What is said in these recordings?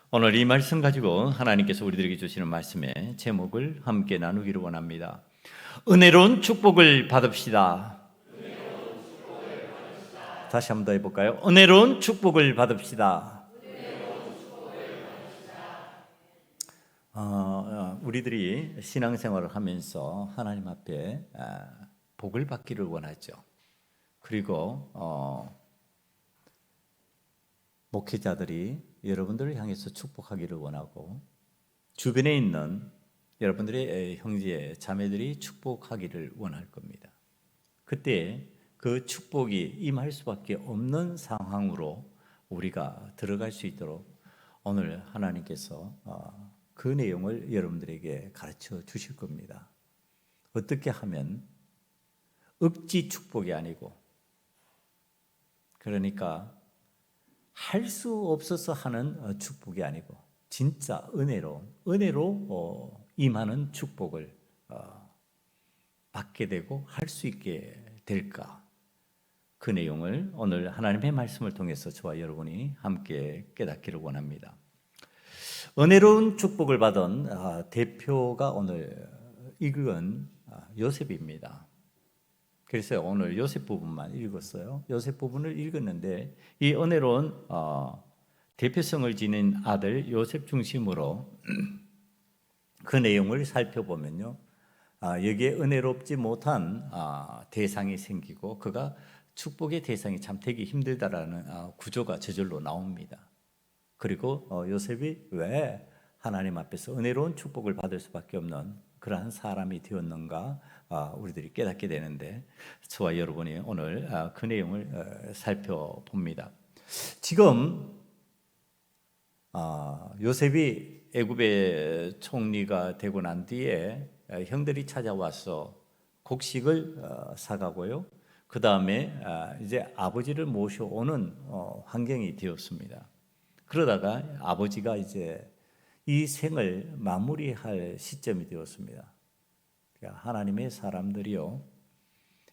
오늘 이 말씀 가지고 하나님께서 우리들에게 주시는 말씀의 제목을 함께 나누기를 원합니다. 은혜로운 축복을 받읍시다. 다시 한번 더 해볼까요? 은혜로운 축복을 받읍시다. 우리들이 신앙생활을 하면서 하나님 앞에 복을 받기를 원하죠. 그리고 목회자들이 여러분들을 향해서 축복하기를 원하고, 주변에 있는 여러분들의 형제, 자매들이 축복하기를 원할 겁니다. 그때 그 축복이 임할 수밖에 없는 상황으로 우리가 들어갈 수 있도록 오늘 하나님께서 그 내용을 여러분들에게 가르쳐 주실 겁니다. 어떻게 하면 억지 축복이 아니고, 그러니까 할 수 없어서 하는 축복이 아니고 진짜 은혜로 임하는 축복을 받게 되고 할 수 있게 될까? 그 내용을 오늘 하나님의 말씀을 통해서 저와 여러분이 함께 깨닫기를 원합니다. 은혜로운 축복을 받은 대표가 오늘 읽은 요셉입니다. 그래서 오늘 요셉 부분만 읽었어요. 요셉 부분을 읽었는데 이 은혜로운 대표성을 지닌 아들 요셉 중심으로 그 내용을 살펴보면요, 여기에 은혜롭지 못한 대상이 생기고 그가 축복의 대상이 참 되기 힘들다라는 구조가 저절로 나옵니다. 그리고 요셉이 왜 하나님 앞에서 은혜로운 축복을 받을 수밖에 없는 그러한 사람이 되었는가 우리들이 깨닫게 되는데, 저와 여러분이 오늘 그 내용을 살펴봅니다. 지금 요셉이 애굽의 총리가 되고 난 뒤에 형들이 찾아와서 곡식을 사가고요, 그 다음에 이제 아버지를 모셔오는 환경이 되었습니다. 그러다가 아버지가 이제 이 생을 마무리할 시점이 되었습니다. 그러니까 하나님의 사람들이요,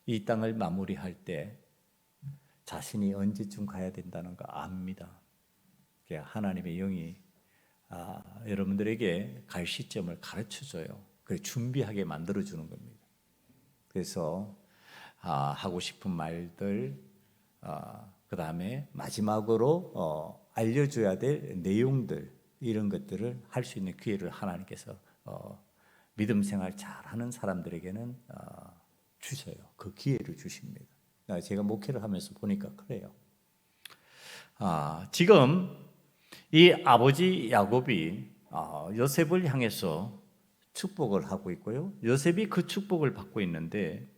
이 땅을 마무리할 때 자신이 언제쯤 가야 된다는 거 압니다. 그러니까 하나님의 영이 여러분들에게 갈 시점을 가르쳐줘요. 그래서 준비하게 만들어주는 겁니다. 그래서 하고 싶은 말들, 그 다음에 마지막으로 알려줘야 될 내용들, 이런 것들을 할 수 있는 기회를 하나님께서 믿음 생활 잘하는 사람들에게는 주셔요. 그 기회를 주십니다. 제가 목회를 하면서 보니까 그래요. 지금 이 아버지 야곱이 요셉을 향해서 축복을 하고 있고요, 요셉이 그 축복을 받고 있는데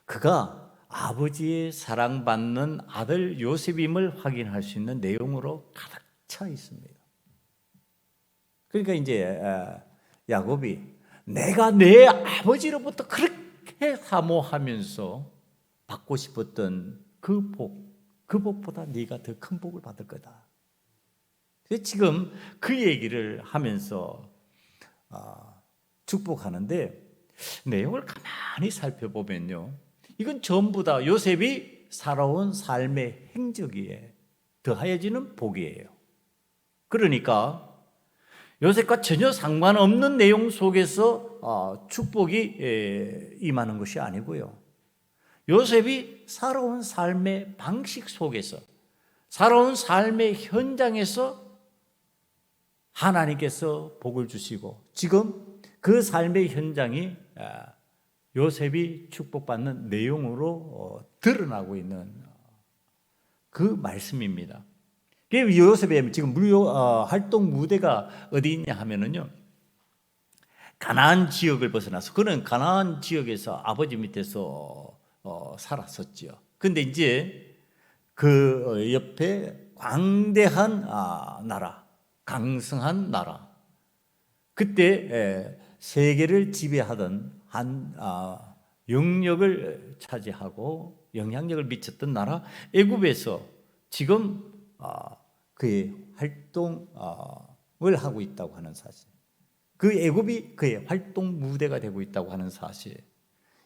그가 아버지의 사랑받는 아들 요셉임을 확인할 수 있는 내용으로 가득 차 있습니다. 그러니까 이제 야곱이 내가 내 아버지로부터 그렇게 사모하면서 받고 싶었던 그 복보다 네가 더 큰 복을 받을 거다. 지금 그 얘기를 하면서 축복하는데, 내용을 가만히 살펴보면요, 이건 전부 다 요셉이 살아온 삶의 행적이에 더하여지는 복이에요. 그러니까 요셉과 전혀 상관없는 내용 속에서 축복이 임하는 것이 아니고요, 요셉이 살아온 삶의 방식 속에서, 살아온 삶의 현장에서 하나님께서 복을 주시고, 지금 그 삶의 현장이 요셉이 축복받는 내용으로 드러나고 있는 그 말씀입니다. 요셉의 지금 활동 무대가 어디 있냐 하면은요, 가나안 지역을 벗어나서, 그는 가나안 지역에서 아버지 밑에서 살았었죠. 근데 이제 그 옆에 광대한 나라, 강성한 나라, 그때 세계를 지배하던 한 영역을 차지하고 영향력을 미쳤던 나라 애굽에서 지금 그의 활동을 하고 있다고 하는 사실, 그 애굽이 그의 활동 무대가 되고 있다고 하는 사실,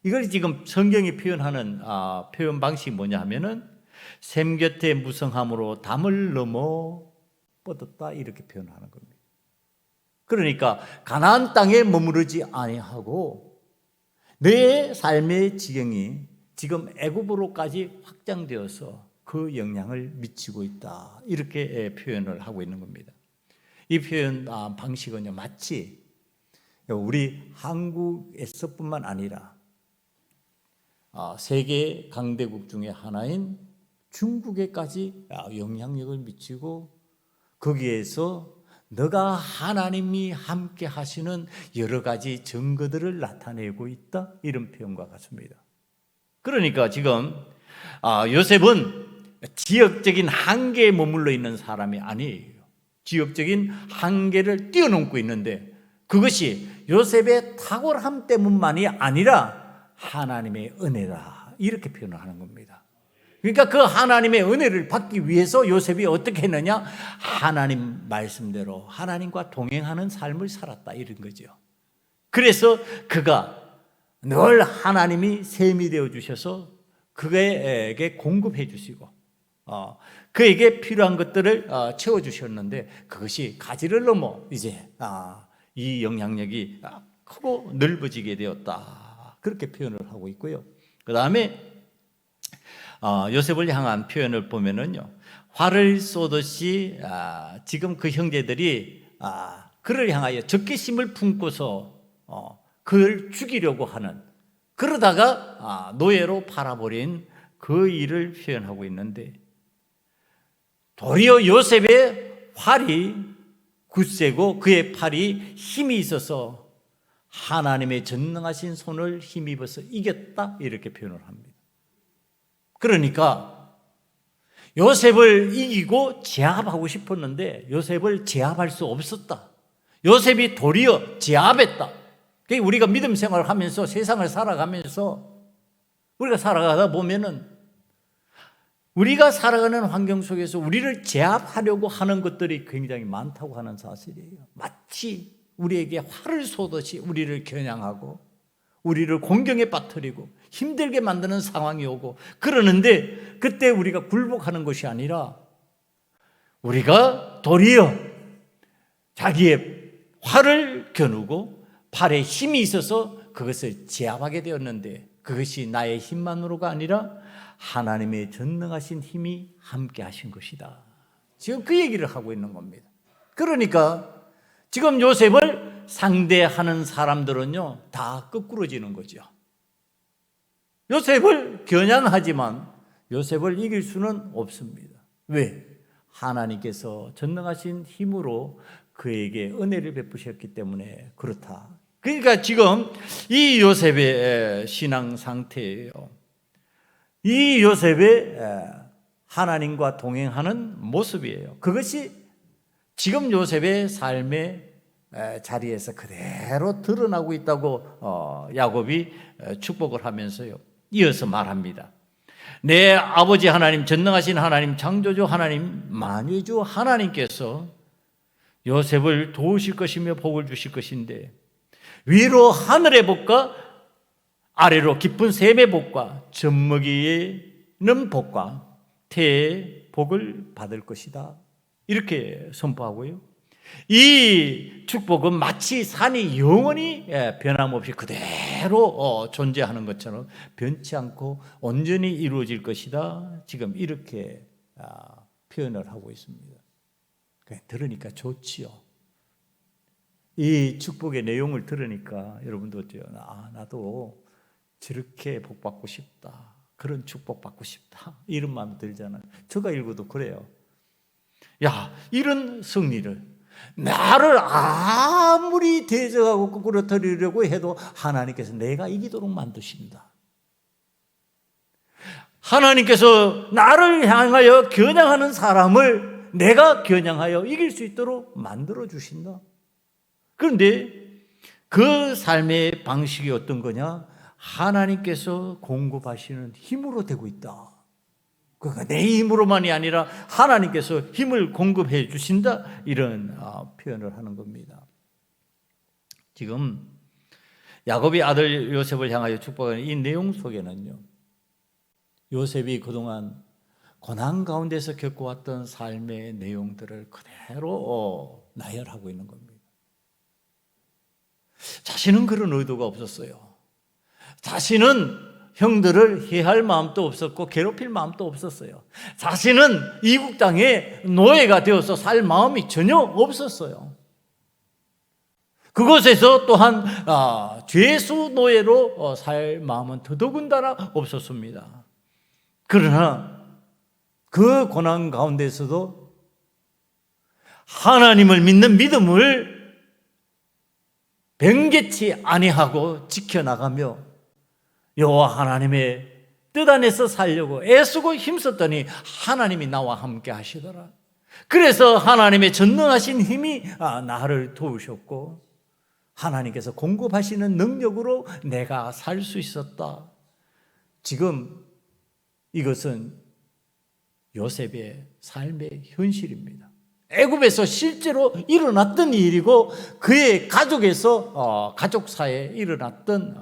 이걸 지금 성경이 표현하는 표현 방식이 뭐냐 하면은 샘 곁에 무성함으로 담을 넘어 뻗었다 이렇게 표현하는 겁니다. 그러니까 가나안 땅에 머무르지 아니하고 내 삶의 지경이 지금 애굽으로까지 확장되어서 그 영향을 미치고 있다 이렇게 표현을 하고 있는 겁니다. 이 표현 방식은요 마치 우리 한국에서뿐만 아니라 세계 강대국 중에 하나인 중국에까지 영향력을 미치고 거기에서 너가 하나님이 함께 하시는 여러 가지 증거들을 나타내고 있다 이런 표현과 같습니다. 그러니까 지금 요셉은 지역적인 한계에 머물러 있는 사람이 아니에요. 지역적인 한계를 뛰어넘고 있는데 그것이 요셉의 탁월함 때문만이 아니라 하나님의 은혜다 이렇게 표현을 하는 겁니다. 그러니까 그 하나님의 은혜를 받기 위해서 요셉이 어떻게 했느냐? 하나님 말씀대로 하나님과 동행하는 삶을 살았다 이런 거죠. 그래서 그가 늘 하나님이 셈이 되어 주셔서 그에게 공급해 주시고 그에게 필요한 것들을 채워 주셨는데 그것이 가지를 넘어 이제 이 영향력이 크고 넓어지게 되었다 그렇게 표현을 하고 있고요. 그 다음에 요셉을 향한 표현을 보면은요, 활을 쏘듯이 지금 그 형제들이 그를 향하여 적개심을 품고서 그를 죽이려고 하는, 그러다가 노예로 팔아버린 그 일을 표현하고 있는데, 도리어 요셉의 활이 굳세고 그의 팔이 힘이 있어서 하나님의 전능하신 손을 힘입어서 이겼다 이렇게 표현을 합니다. 그러니까 요셉을 이기고 제압하고 싶었는데 요셉을 제압할 수 없었다. 요셉이 도리어 제압했다. 우리가 믿음 생활을 하면서 세상을 살아가면서 우리가 살아가다 보면은 우리가 살아가는 환경 속에서 우리를 제압하려고 하는 것들이 굉장히 많다고 하는 사실이에요. 마치 우리에게 활을 쏘듯이 우리를 겨냥하고 우리를 공경에 빠뜨리고 힘들게 만드는 상황이 오고 그러는데 그때 우리가 굴복하는 것이 아니라 우리가 도리어 자기의 활을 겨누고 팔에 힘이 있어서 그것을 제압하게 되었는데 그것이 나의 힘만으로가 아니라 하나님의 전능하신 힘이 함께 하신 것이다. 지금 그 얘기를 하고 있는 겁니다. 그러니까 지금 요셉을 상대하는 사람들은요 다 거꾸러지는 거죠. 요셉을 겨냥하지만 요셉을 이길 수는 없습니다. 왜? 하나님께서 전능하신 힘으로 그에게 은혜를 베푸셨기 때문에 그렇다. 그러니까 지금 이 요셉의 신앙 상태예요. 이 요셉의 하나님과 동행하는 모습이에요. 그것이 지금 요셉의 삶의 자리에서 그대로 드러나고 있다고 야곱이 축복을 하면서요 이어서 말합니다. 내 아버지 하나님, 전능하신 하나님, 창조주 하나님, 만유주 하나님께서 요셉을 도우실 것이며 복을 주실 것인데 위로 하늘의 복과 아래로 깊은 샘의 복과 젖먹이는 복과 태의 복을 받을 것이다 이렇게 선포하고요. 이 축복은 마치 산이 영원히 변함없이 그대로 존재하는 것처럼 변치 않고 온전히 이루어질 것이다 지금 이렇게 표현을 하고 있습니다. 들으니까 좋지요. 이 축복의 내용을 들으니까 여러분도 어때요? 나도 저렇게 복받고 싶다. 그런 축복 받고 싶다. 이런 마음이 들잖아요. 제가 읽어도 그래요. 야, 이런 승리를 나를 아무리 대적하고 꾸꾸러뜨리려고 해도 하나님께서 내가 이기도록 만드신다. 하나님께서 나를 향하여 겨냥하는 사람을 내가 겨냥하여 이길 수 있도록 만들어 주신다. 그런데 그 삶의 방식이 어떤 거냐? 하나님께서 공급하시는 힘으로 되고 있다. 그러니까 내 힘으로만이 아니라 하나님께서 힘을 공급해 주신다. 이런 표현을 하는 겁니다. 지금 야곱이 아들 요셉을 향하여 축복하는 이 내용 속에는요, 요셉이 그동안 고난 가운데서 겪어왔던 삶의 내용들을 그대로 나열하고 있는 겁니다. 자신은 그런 의도가 없었어요. 자신은 형들을 해할 마음도 없었고 괴롭힐 마음도 없었어요. 자신은 이국 땅에 노예가 되어서 살 마음이 전혀 없었어요. 그곳에서 또한 죄수 노예로 살 마음은 더더군다나 없었습니다. 그러나 그 고난 가운데서도 하나님을 믿는 믿음을 변개치 아니하고 지켜나가며 여호와 하나님의 뜻 안에서 살려고 애쓰고 힘썼더니 하나님이 나와 함께 하시더라. 그래서 하나님의 전능하신 힘이 나를 도우셨고 하나님께서 공급하시는 능력으로 내가 살 수 있었다. 지금 이것은 요셉의 삶의 현실입니다. 애굽에서 실제로 일어났던 일이고 그의 가족에서 가족사에 일어났던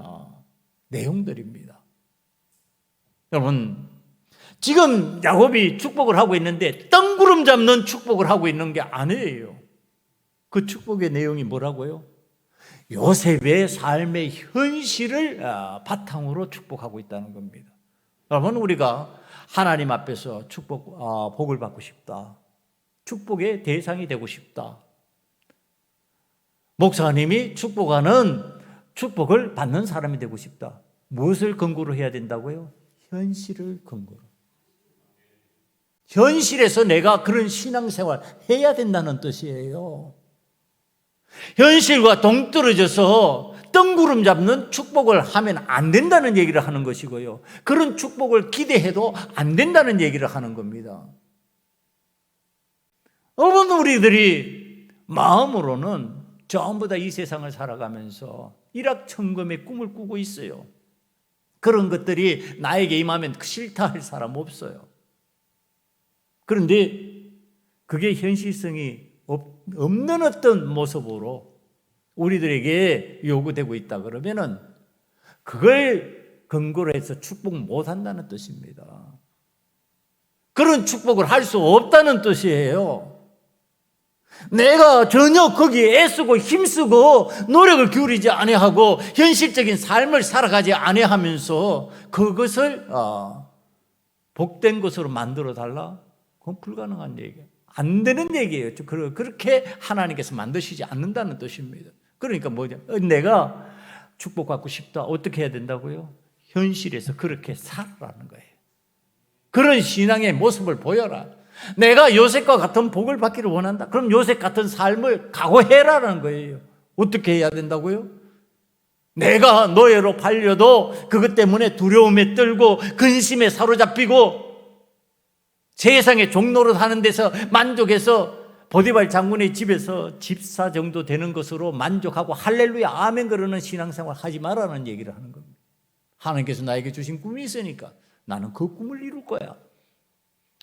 내용들입니다. 여러분, 지금 야곱이 축복을 하고 있는데 뜬구름 잡는 축복을 하고 있는 게 아니에요. 그 축복의 내용이 뭐라고요? 요셉의 삶의 현실을 바탕으로 축복하고 있다는 겁니다. 여러분, 우리가 하나님 앞에서 복을 받고 싶다. 축복의 대상이 되고 싶다. 목사님이 축복하는 축복을 받는 사람이 되고 싶다. 무엇을 근거로 해야 된다고요? 현실을 근거로. 현실에서 내가 그런 신앙생활 해야 된다는 뜻이에요. 현실과 동떨어져서 뜬구름 잡는 축복을 하면 안 된다는 얘기를 하는 것이고요. 그런 축복을 기대해도 안 된다는 얘기를 하는 겁니다. 여러분, 우리들이 마음으로는 전부 다 이 세상을 살아가면서 일확천금의 꿈을 꾸고 있어요. 그런 것들이 나에게 임하면 싫다 할 사람 없어요. 그런데 그게 현실성이 없는 어떤 모습으로 우리들에게 요구되고 있다 그러면은 그걸 근거로 해서 축복 못 한다는 뜻입니다. 그런 축복을 할 수 없다는 뜻이에요. 내가 전혀 거기에 애쓰고 힘쓰고 노력을 기울이지 아니하고 현실적인 삶을 살아가지 아니하면서 그것을 복된 것으로 만들어 달라? 그건 불가능한 얘기예요. 안 되는 얘기예요. 그렇게 하나님께서 만드시지 않는다는 뜻입니다. 그러니까 뭐냐? 내가 축복받고 싶다. 어떻게 해야 된다고요? 현실에서 그렇게 살아라는 거예요. 그런 신앙의 모습을 보여라. 내가 요셉과 같은 복을 받기를 원한다. 그럼 요셉 같은 삶을 각오해라는 거예요. 어떻게 해야 된다고요? 내가 노예로 팔려도 그것 때문에 두려움에 떨고 근심에 사로잡히고 세상의 종노릇 하는 데서 만족해서 보디발 장군의 집에서 집사 정도 되는 것으로 만족하고 할렐루야 아멘 그러는 신앙생활 하지 말라는 얘기를 하는 겁니다. 하나님께서 나에게 주신 꿈이 있으니까 나는 그 꿈을 이룰 거야.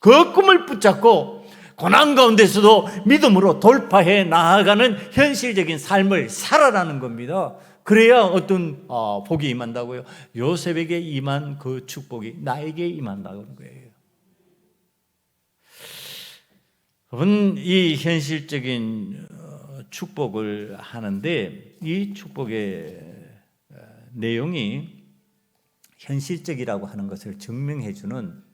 그 꿈을 붙잡고 고난 가운데서도 믿음으로 돌파해 나아가는 현실적인 삶을 살아라는 겁니다. 그래야 어떤 복이 임한다고요? 요셉에게 임한 그 축복이 나에게 임한다는 거예요. 여러분, 이 현실적인 축복을 하는데 이 축복의 내용이 현실적이라고 하는 것을 증명해 주는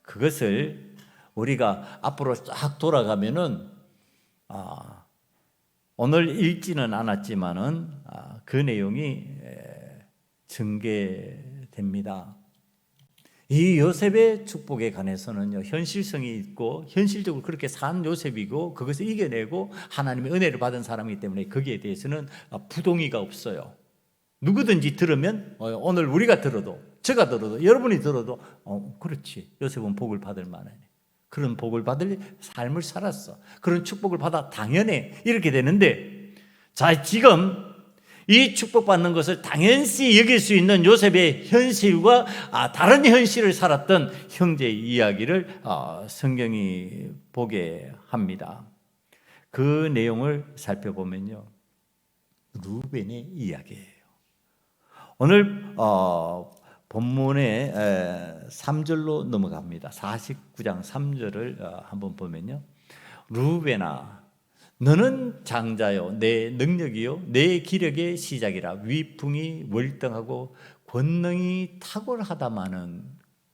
그것을 우리가 앞으로 쫙 돌아가면은 오늘 읽지는 않았지만은 그 내용이 전개됩니다. 이 요셉의 축복에 관해서는요, 현실성이 있고 현실적으로 그렇게 산 요셉이고 그것을 이겨내고 하나님의 은혜를 받은 사람이기 때문에 거기에 대해서는 부동의가 없어요. 누구든지 들으면 오늘 우리가 들어도 제가 들어도 여러분이 들어도 그렇지, 요셉은 복을 받을 만하네. 그런 복을 받을 삶을 살았어. 그런 축복을 받아 당연해. 이렇게 되는데, 자, 지금 이 축복받는 것을 당연시 여길 수 있는 요셉의 현실과 다른 현실을 살았던 형제의 이야기를 성경이 보게 합니다. 그 내용을 살펴보면요, 루벤의 이야기예요. 오늘 본문의 3절로 넘어갑니다. 49장 3절을 한번 보면요. 루벤아, 너는 장자요, 내 능력이요, 내 기력의 시작이라. 위풍이 월등하고 권능이 탁월하다마는.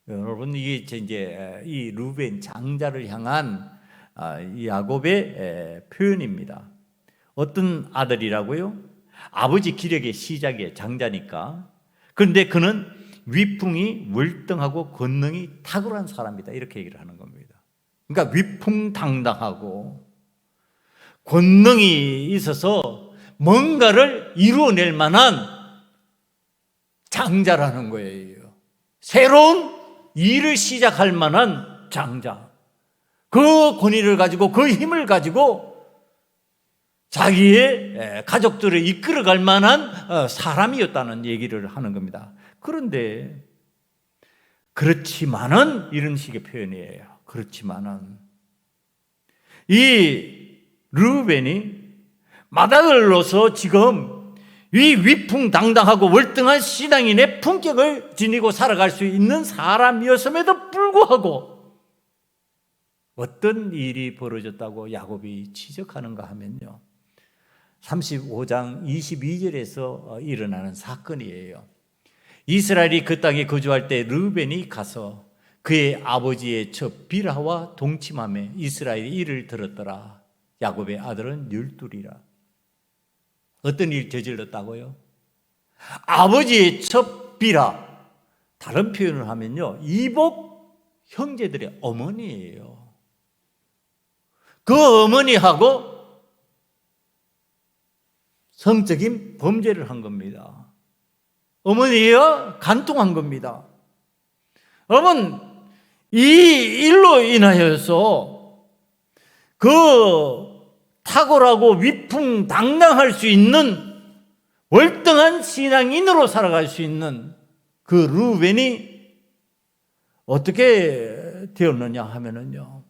여러분, 이게 이제 이 루벤 장자를 향한 야곱의 표현입니다. 어떤 아들이라고요? 아버지 기력의 시작이에요. 장자니까. 그런데 그는 위풍이 월등하고 권능이 탁월한 사람이다, 이렇게 얘기를 하는 겁니다. 그러니까 위풍당당하고 권능이 있어서 뭔가를 이루어낼 만한 장자라는 거예요. 새로운 일을 시작할 만한 장자. 그 권위를 가지고, 그 힘을 가지고 자기의 가족들을 이끌어갈 만한 사람이었다는 얘기를 하는 겁니다. 그런데 그렇지만은, 이런 식의 표현이에요. 그렇지만은 이 르우벤이 맏아들로서 지금 이 위풍당당하고 월등한 신앙인의 품격을 지니고 살아갈 수 있는 사람이었음에도 불구하고 어떤 일이 벌어졌다고 야곱이 지적하는가 하면요, 35장 22절에서 일어나는 사건이에요. 이스라엘이 그 땅에 거주할 때 르우벤이 가서 그의 아버지의 저 빌하와 동침하며 이스라엘이 이를 들었더라. 야곱의 아들은 12이라. 어떤 일 저질렀다고요? 아버지의 첫 빌하, 다른 표현을 하면요, 이복 형제들의 어머니예요. 그 어머니하고 성적인 범죄를 한 겁니다. 어머니와 간통한 겁니다. 여러분, 이 일로 인하여서 그 탁월하고 위풍당당할 수 있는 월등한 신앙인으로 살아갈 수 있는 그 르우벤이 어떻게 되었느냐 하면은요,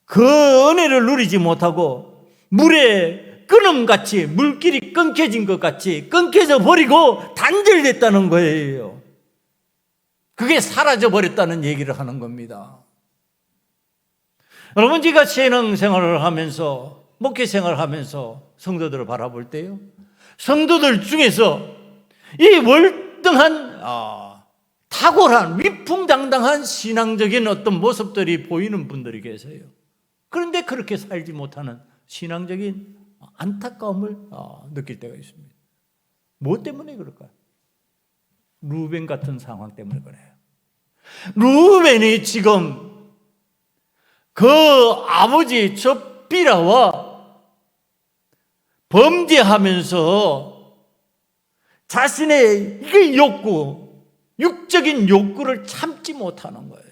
그 은혜를 누리지 못하고 물에 끊음같이, 물길이 끊겨진 것 같이 끊겨져 버리고 단절됐다는 거예요. 그게 사라져 버렸다는 얘기를 하는 겁니다. 여러분, 제가 신앙생활을 하면서, 목회 생활을 하면서 성도들을 바라볼 때요, 성도들 중에서 이 월등한 탁월한 위풍당당한 신앙적인 어떤 모습들이 보이는 분들이 계세요. 그런데 그렇게 살지 못하는 신앙적인 안타까움을 느낄 때가 있습니다. 뭐 때문에 그럴까요? 르우벤 같은 상황 때문에 그래요. 르우벤이 지금 그 아버지 저 빌하와 범죄하면서 자신의 이 욕구, 육적인 욕구를 참지 못하는 거예요.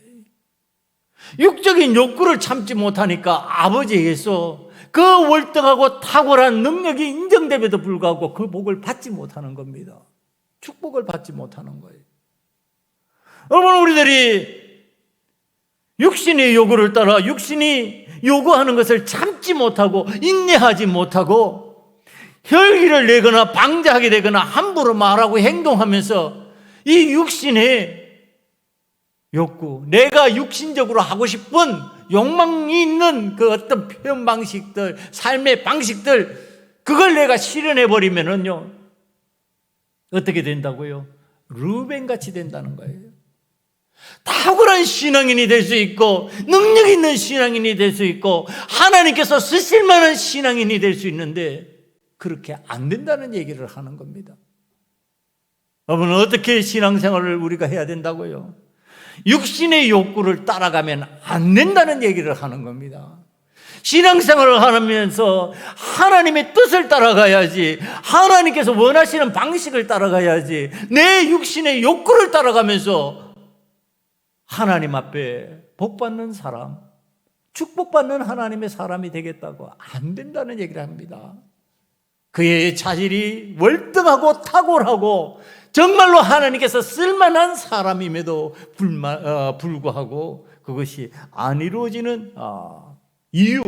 육적인 욕구를 참지 못하니까 아버지에게서 그 월등하고 탁월한 능력이 인정됨에도 불구하고 그 복을 받지 못하는 겁니다. 축복을 받지 못하는 거예요. 여러분, 우리들이 육신의 요구를 따라 육신이 요구하는 것을 참지 못하고 인내하지 못하고 혈기를 내거나 방자하게 되거나 함부로 말하고 행동하면서 이 육신의 욕구, 내가 육신적으로 하고 싶은 욕망이 있는 그 어떤 표현 방식들, 삶의 방식들, 그걸 내가 실현해버리면은요, 어떻게 된다고요? 르우벤같이 된다는 거예요. 탁월한 신앙인이 될 수 있고 능력 있는 신앙인이 될 수 있고 하나님께서 쓰실 만한 신앙인이 될 수 있는데 그렇게 안 된다는 얘기를 하는 겁니다. 여러분, 어떻게 신앙생활을 우리가 해야 된다고요? 육신의 욕구를 따라가면 안 된다는 얘기를 하는 겁니다. 신앙생활을 하면서 하나님의 뜻을 따라가야지, 하나님께서 원하시는 방식을 따라가야지, 내 육신의 욕구를 따라가면서 하나님 앞에 복받는 사람, 축복받는 하나님의 사람이 되겠다고 안 된다는 얘기를 합니다. 그의 자질이 월등하고 탁월하고 정말로 하나님께서 쓸만한 사람임에도 불구하고 그것이 안 이루어지는 이유,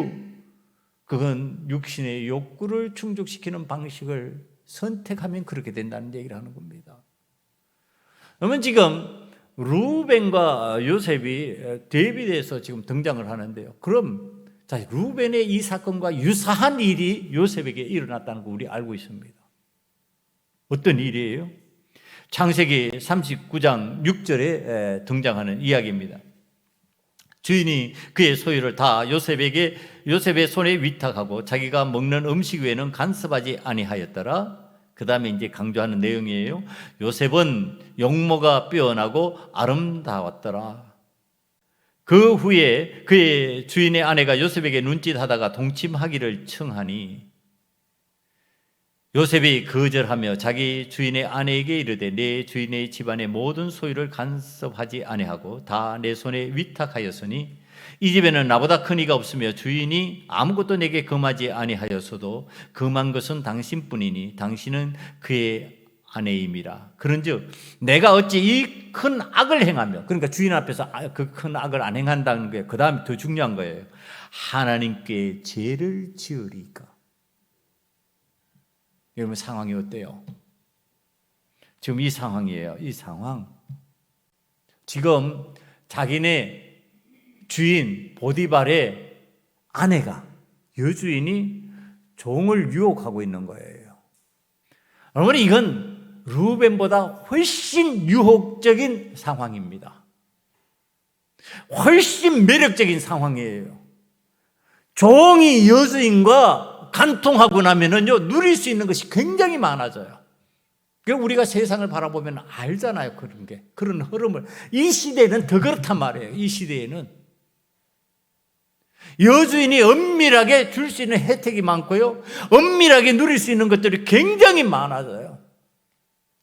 그건 육신의 욕구를 충족시키는 방식을 선택하면 그렇게 된다는 얘기를 하는 겁니다. 그러면 지금 루벤과 요셉이 대비돼서 지금 등장을 하는데요. 그럼 자, 루벤의 이 사건과 유사한 일이 요셉에게 일어났다는 거 우리 알고 있습니다. 어떤 일이에요? 창세기 39장 6절에 등장하는 이야기입니다. 주인이 그의 소유를 다 요셉의 손에 위탁하고 자기가 먹는 음식 외에는 간섭하지 아니하였더라. 그 다음에 이제 강조하는 내용이에요. 요셉은 용모가 빼어나고 아름다웠더라. 그 후에 그의 주인의 아내가 요셉에게 눈짓하다가 동침하기를 청하니 요셉이 거절하며 자기 주인의 아내에게 이르되 내 주인의 집안의 모든 소유를 간섭하지 아니하고 다 내 손에 위탁하였으니 이 집에는 나보다 큰 이가 없으며 주인이 아무것도 내게 금하지 아니하였어도 금한 것은 당신뿐이니 당신은 그의 아내임이라. 그런즉 내가 어찌 이 큰 악을 행하며, 그러니까 주인 앞에서 그 큰 악을 안 행한다는 게 그 다음에 더 중요한 거예요. 하나님께 죄를 지으리까. 여러분 상황이 어때요? 지금 이 상황이에요. 이 상황. 지금 자기네 주인 보디발의 아내가, 여주인이 종을 유혹하고 있는 거예요. 여러분 이건 루벤보다 훨씬 유혹적인 상황입니다. 훨씬 매력적인 상황이에요. 종이 여주인과 간통하고 나면은요, 누릴 수 있는 것이 굉장히 많아져요. 우리가 세상을 바라보면 알잖아요. 그런 게. 그런 흐름을. 이 시대에는 더 그렇단 말이에요. 이 시대에는. 여주인이 엄밀하게 줄 수 있는 혜택이 많고요. 엄밀하게 누릴 수 있는 것들이 굉장히 많아져요.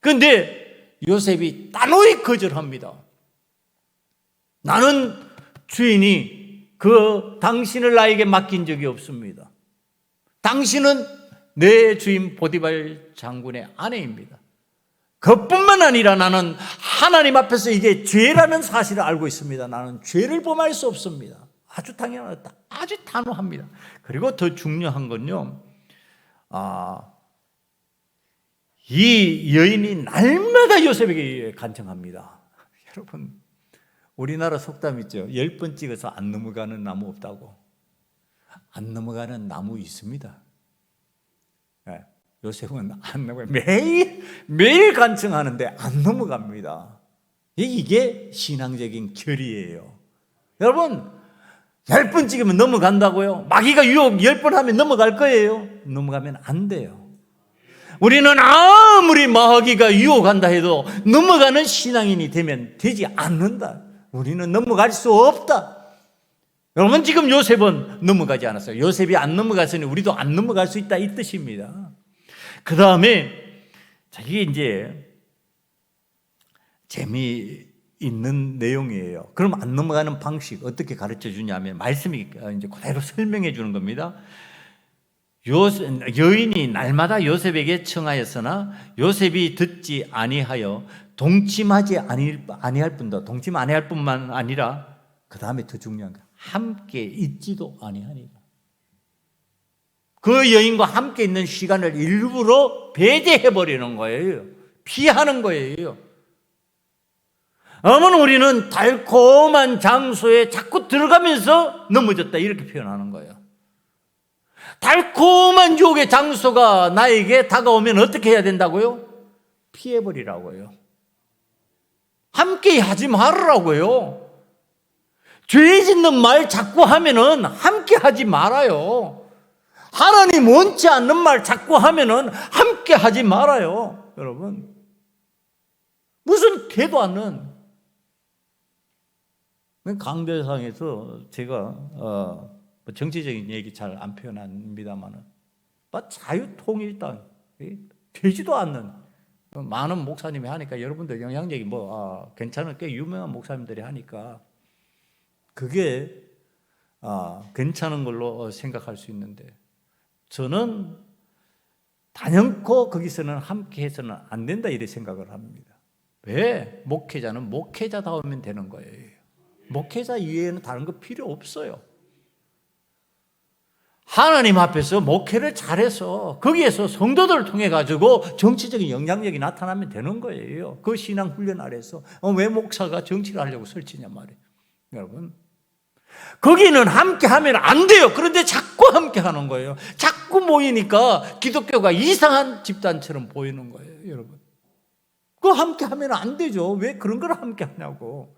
그런데 요셉이 단호히 거절합니다. 나는 주인이 당신을 나에게 맡긴 적이 없습니다. 당신은 내 주인 보디발 장군의 아내입니다. 그뿐만 아니라 나는 하나님 앞에서 이게 죄라는 사실을 알고 있습니다. 나는 죄를 범할 수 없습니다. 아주 당연하다. 아주 단호합니다. 그리고 더 중요한 건요, 이 여인이 날마다 요셉에게 간청합니다. 여러분, 우리나라 속담 있죠. 10번 찍어서 안 넘어가는 나무 없다고. 안 넘어가는 나무 있습니다. 네, 요셉은 안 넘어가요. 매일 간청하는데 안 넘어갑니다. 이게 신앙적인 결의예요. 여러분, 10번 찍으면 넘어간다고요? 마귀가 유혹 10번 하면 넘어갈 거예요? 넘어가면 안 돼요. 우리는 아무리 마귀가 유혹한다 해도 넘어가는 신앙인이 되면 되지 않는다. 우리는 넘어갈 수 없다. 여러분 지금 요셉은 넘어가지 않았어요. 요셉이 안 넘어갔으니 우리도 안 넘어갈 수 있다 이 뜻입니다. 그 다음에 이게 이제 재미있는 내용이에요. 그럼 안 넘어가는 방식 어떻게 가르쳐 주냐면 말씀이 이제 그대로 설명해 주는 겁니다. 여인이 날마다 요셉에게 청하였으나 요셉이 듣지 아니하여 동침하지 아니할 뿐더, 동침 아니할 뿐만 아니라 그 다음에 더 중요한 거 함께 있지도 아니하니라. 그 여인과 함께 있는 시간을 일부러 배제해 버리는 거예요. 피하는 거예요. 어머니 우리는 달콤한 장소에 자꾸 들어가면서 넘어졌다 이렇게 표현하는 거예요. 달콤한 유혹의 장소가 나에게 다가오면 어떻게 해야 된다고요? 피해버리라고요. 함께 하지 말으라고요. 죄 짓는 말 자꾸 하면은 함께 하지 말아요. 하나님 원치 않는 말 자꾸 하면은 함께 하지 말아요. 여러분, 무슨 되도 않는 강대상에서 제가 정치적인 얘기 잘 안 표현합니다만은 자유통일당 되지도 않는 많은 목사님이 하니까 여러분들 영향력이 괜찮은 꽤 유명한 목사님들이 하니까 그게 괜찮은 걸로 생각할 수 있는데 저는 단연코 거기서는 함께해서는 안 된다 이렇게 생각을 합니다. 왜? 목회자는 목회자다우면 되는 거예요. 목회자 이외에는 다른 거 필요 없어요. 하나님 앞에서 목회를 잘해서 거기에서 성도들을 통해 가지고 정치적인 영향력이 나타나면 되는 거예요. 그 신앙 훈련 아래서 왜 목사가 정치를 하려고 설치냐 말이에요. 여러분, 거기는 함께 하면 안 돼요. 그런데 자꾸 함께 하는 거예요. 자꾸 모이니까 기독교가 이상한 집단처럼 보이는 거예요, 여러분. 그거 함께 하면 안 되죠. 왜 그런 걸 함께 하냐고.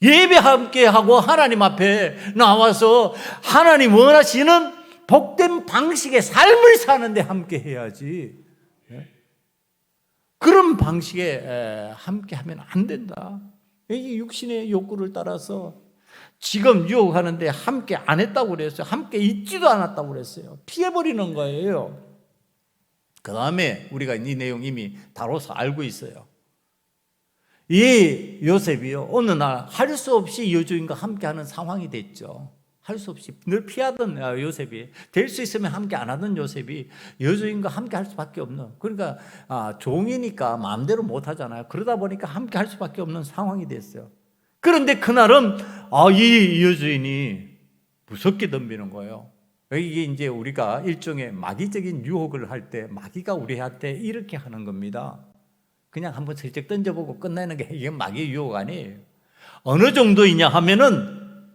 예배 함께 하고 하나님 앞에 나와서 하나님 원하시는 복된 방식의 삶을 사는데 함께 해야지. 그런 방식에 함께 하면 안 된다. 이 육신의 욕구를 따라서 지금 유혹하는데 함께 안 했다고 그랬어요. 함께 있지도 않았다고 그랬어요. 피해버리는 거예요. 그 다음에 우리가 이 내용 이미 다뤄서 알고 있어요. 이 요셉이요, 어느 날 할 수 없이 여주인과 함께하는 상황이 됐죠. 할 수 없이 늘 피하던 요셉이, 될 수 있으면 함께 안 하던 요셉이 여주인과 함께 할 수밖에 없는, 그러니까 종이니까 마음대로 못 하잖아요. 그러다 보니까 함께 할 수밖에 없는 상황이 됐어요. 그런데 그날은 이 여주인이 무섭게 덤비는 거예요. 이게 이제 우리가 일종의 마귀적인 유혹을 할 때 마귀가 우리한테 이렇게 하는 겁니다. 그냥 한번 슬쩍 던져보고 끝내는 게 이게 마귀의 유혹 아니에요. 어느 정도이냐 하면은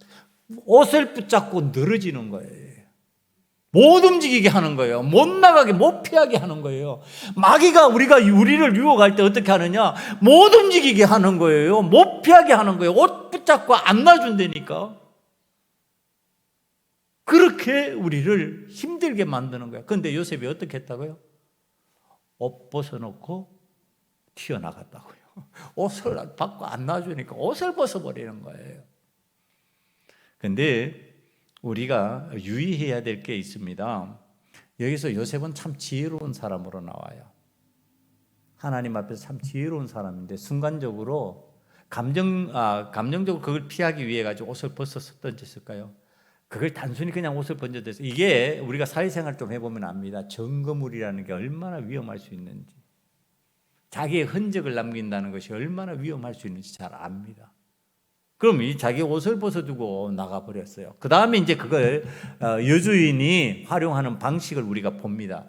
옷을 붙잡고 늘어지는 거예요. 못 움직이게 하는 거예요. 못 나가게, 못 피하게 하는 거예요. 마귀가 우리를 유혹할 때 어떻게 하느냐? 못 움직이게 하는 거예요. 못 피하게 하는 거예요. 옷 붙잡고 안 놔준다니까. 그렇게 우리를 힘들게 만드는 거예요. 그런데 요셉이 어떻게 했다고요? 옷 벗어놓고 튀어나갔다고요. 옷을 받고 안 놔주니까 옷을 벗어버리는 거예요. 그런데 우리가 유의해야 될 게 있습니다. 여기서 요셉은 참 지혜로운 사람으로 나와요. 하나님 앞에서 참 지혜로운 사람인데 순간적으로 감정적으로 그걸 피하기 위해 가지고 옷을 벗어서 던졌을까요? 그걸 단순히 그냥 옷을 번져대서, 이게 우리가 사회생활 좀 해보면 압니다. 증거물이라는 게 얼마나 위험할 수 있는지, 자기의 흔적을 남긴다는 것이 얼마나 위험할 수 있는지 잘 압니다. 그럼 이 자기 옷을 벗어두고 나가버렸어요. 그 다음에 이제 그걸 여주인이 활용하는 방식을 우리가 봅니다.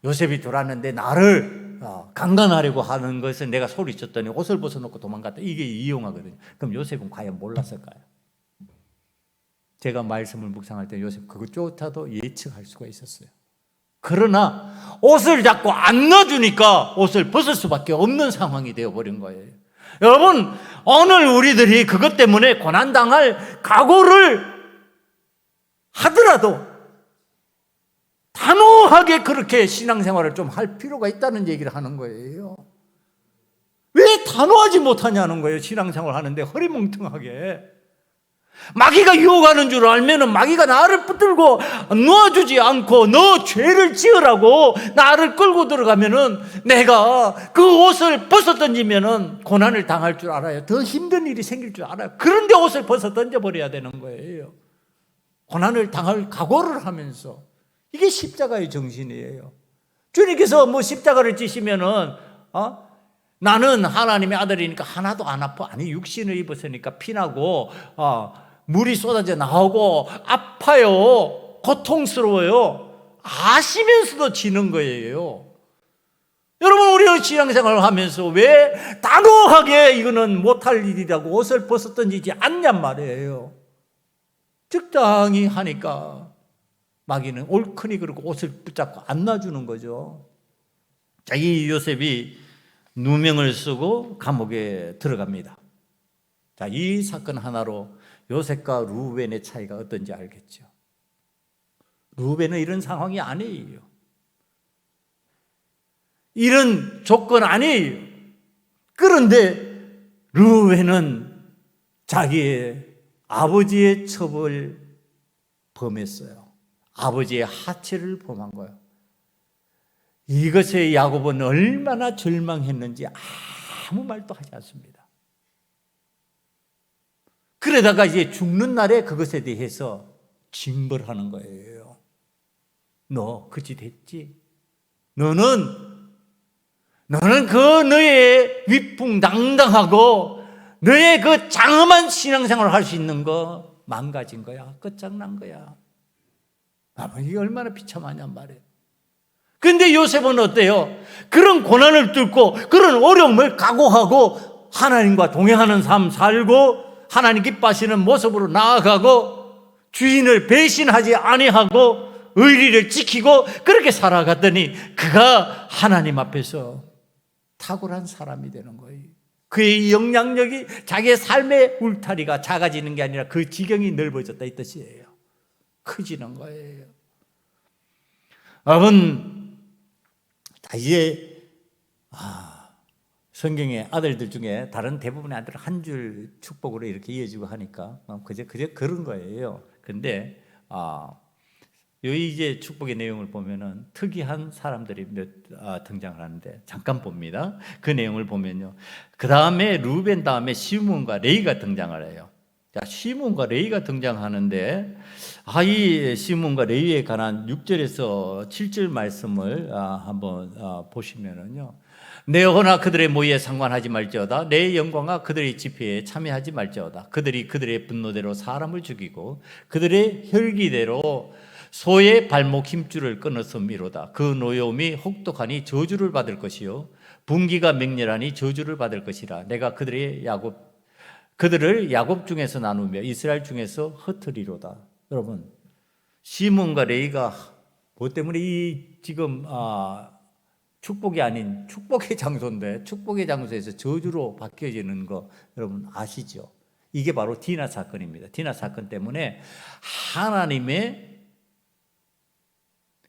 요셉이 돌았는데 나를 강간하려고 하는 것을 내가 소리쳤더니 옷을 벗어놓고 도망갔다. 이게 이용하거든요. 그럼 요셉은 과연 몰랐을까요? 제가 말씀을 묵상할 때 요셉 그것조차도 예측할 수가 있었어요. 그러나 옷을 잡고 안 넣어주니까 옷을 벗을 수밖에 없는 상황이 되어버린 거예요. 여러분, 오늘 우리들이 그것 때문에 고난당할 각오를 하더라도 단호하게 그렇게 신앙생활을 좀 할 필요가 있다는 얘기를 하는 거예요. 왜 단호하지 못하냐는 거예요. 신앙생활 하는데 허리멍텅하게. 마귀가 유혹하는 줄 알면은 마귀가 나를 붙들고 놓아주지 않고 너 죄를 지으라고 나를 끌고 들어가면은 내가 그 옷을 벗어 던지면은 고난을 당할 줄 알아요. 더 힘든 일이 생길 줄 알아요. 그런데 옷을 벗어 던져버려야 되는 거예요. 고난을 당할 각오를 하면서. 이게 십자가의 정신이에요. 주님께서 뭐 십자가를 지시면은 나는 하나님의 아들이니까 하나도 안 아파. 아니, 육신을 입었으니까 피나고 물이 쏟아져 나오고 아파요. 고통스러워요. 아시면서도 지는 거예요. 여러분, 우리는 신앙생활을 하면서 왜 단호하게 이거는 못할 일이라고 옷을 벗어 던지지 않냔 말이에요. 적당히 하니까 마귀는 옳거니 그렇고 옷을 붙잡고 안 놔주는 거죠. 자, 이 요셉이 누명을 쓰고 감옥에 들어갑니다. 자, 이 사건 하나로 요셉과 루벤의 차이가 어떤지 알겠죠. 루벤은 이런 상황이 아니에요. 이런 조건 아니에요. 그런데 루벤은 자기의 아버지의 첩을 범했어요. 아버지의 하체를 범한 거예요. 이것에 야곱은 얼마나 절망했는지 아무 말도 하지 않습니다. 그러다가 이제 죽는 날에 그것에 대해서 징벌하는 거예요. 너 그짓 했지? 너는 그 너의 위풍당당하고 너의 그 장엄한 신앙생활을 할 수 있는 거 망가진 거야. 끝장난 거야. 이게 얼마나 비참하냔 말이에요. 근데 요셉은 어때요? 그런 고난을 뚫고 그런 어려움을 각오하고 하나님과 동행하는 삶 살고 하나님 기뻐하시는 모습으로 나아가고 주인을 배신하지 아니하고 의리를 지키고 그렇게 살아갔더니 그가 하나님 앞에서 탁월한 사람이 되는 거예요. 그의 영향력이 자기의 삶의 울타리가 작아지는 게 아니라 그 지경이 넓어졌다 이 뜻이에요. 커지는 거예요. 여러분, 이제 성경의 아들들 중에 다른 대부분의 아들은 한 줄 축복으로 이렇게 이어지고 하니까 그저 그런 거예요. 근데 여기 이제 축복의 내용을 보면은 특이한 사람들이 등장을 하는데 잠깐 봅니다. 그 내용을 보면요. 그 다음에 루벤 다음에 시므온과 레위가 등장을 해요. 자, 시므온과 레위가 등장하는데 이 시므온과 레위에 관한 6절에서 7절 말씀을 한번 보시면은요. 내 여호나 그들의 모의에 상관하지 말지어다. 내 영광아 그들의 집회에 참여하지 말지어다. 그들이 그들의 분노대로 사람을 죽이고 그들의 혈기대로 소의 발목 힘줄을 끊었음이로다. 그 노여움이 혹독하니 저주를 받을 것이요 분기가 맹렬하니 저주를 받을 것이라. 내가 그들을 야곱 중에서 나누며 이스라엘 중에서 흩으리로다. 여러분, 시몬과 레위가 뭐 때문에 이 지금 축복이 아닌 축복의 장소인데 축복의 장소에서 저주로 바뀌어지는 거 여러분 아시죠? 이게 바로 디나 사건입니다. 디나 사건 때문에 하나님의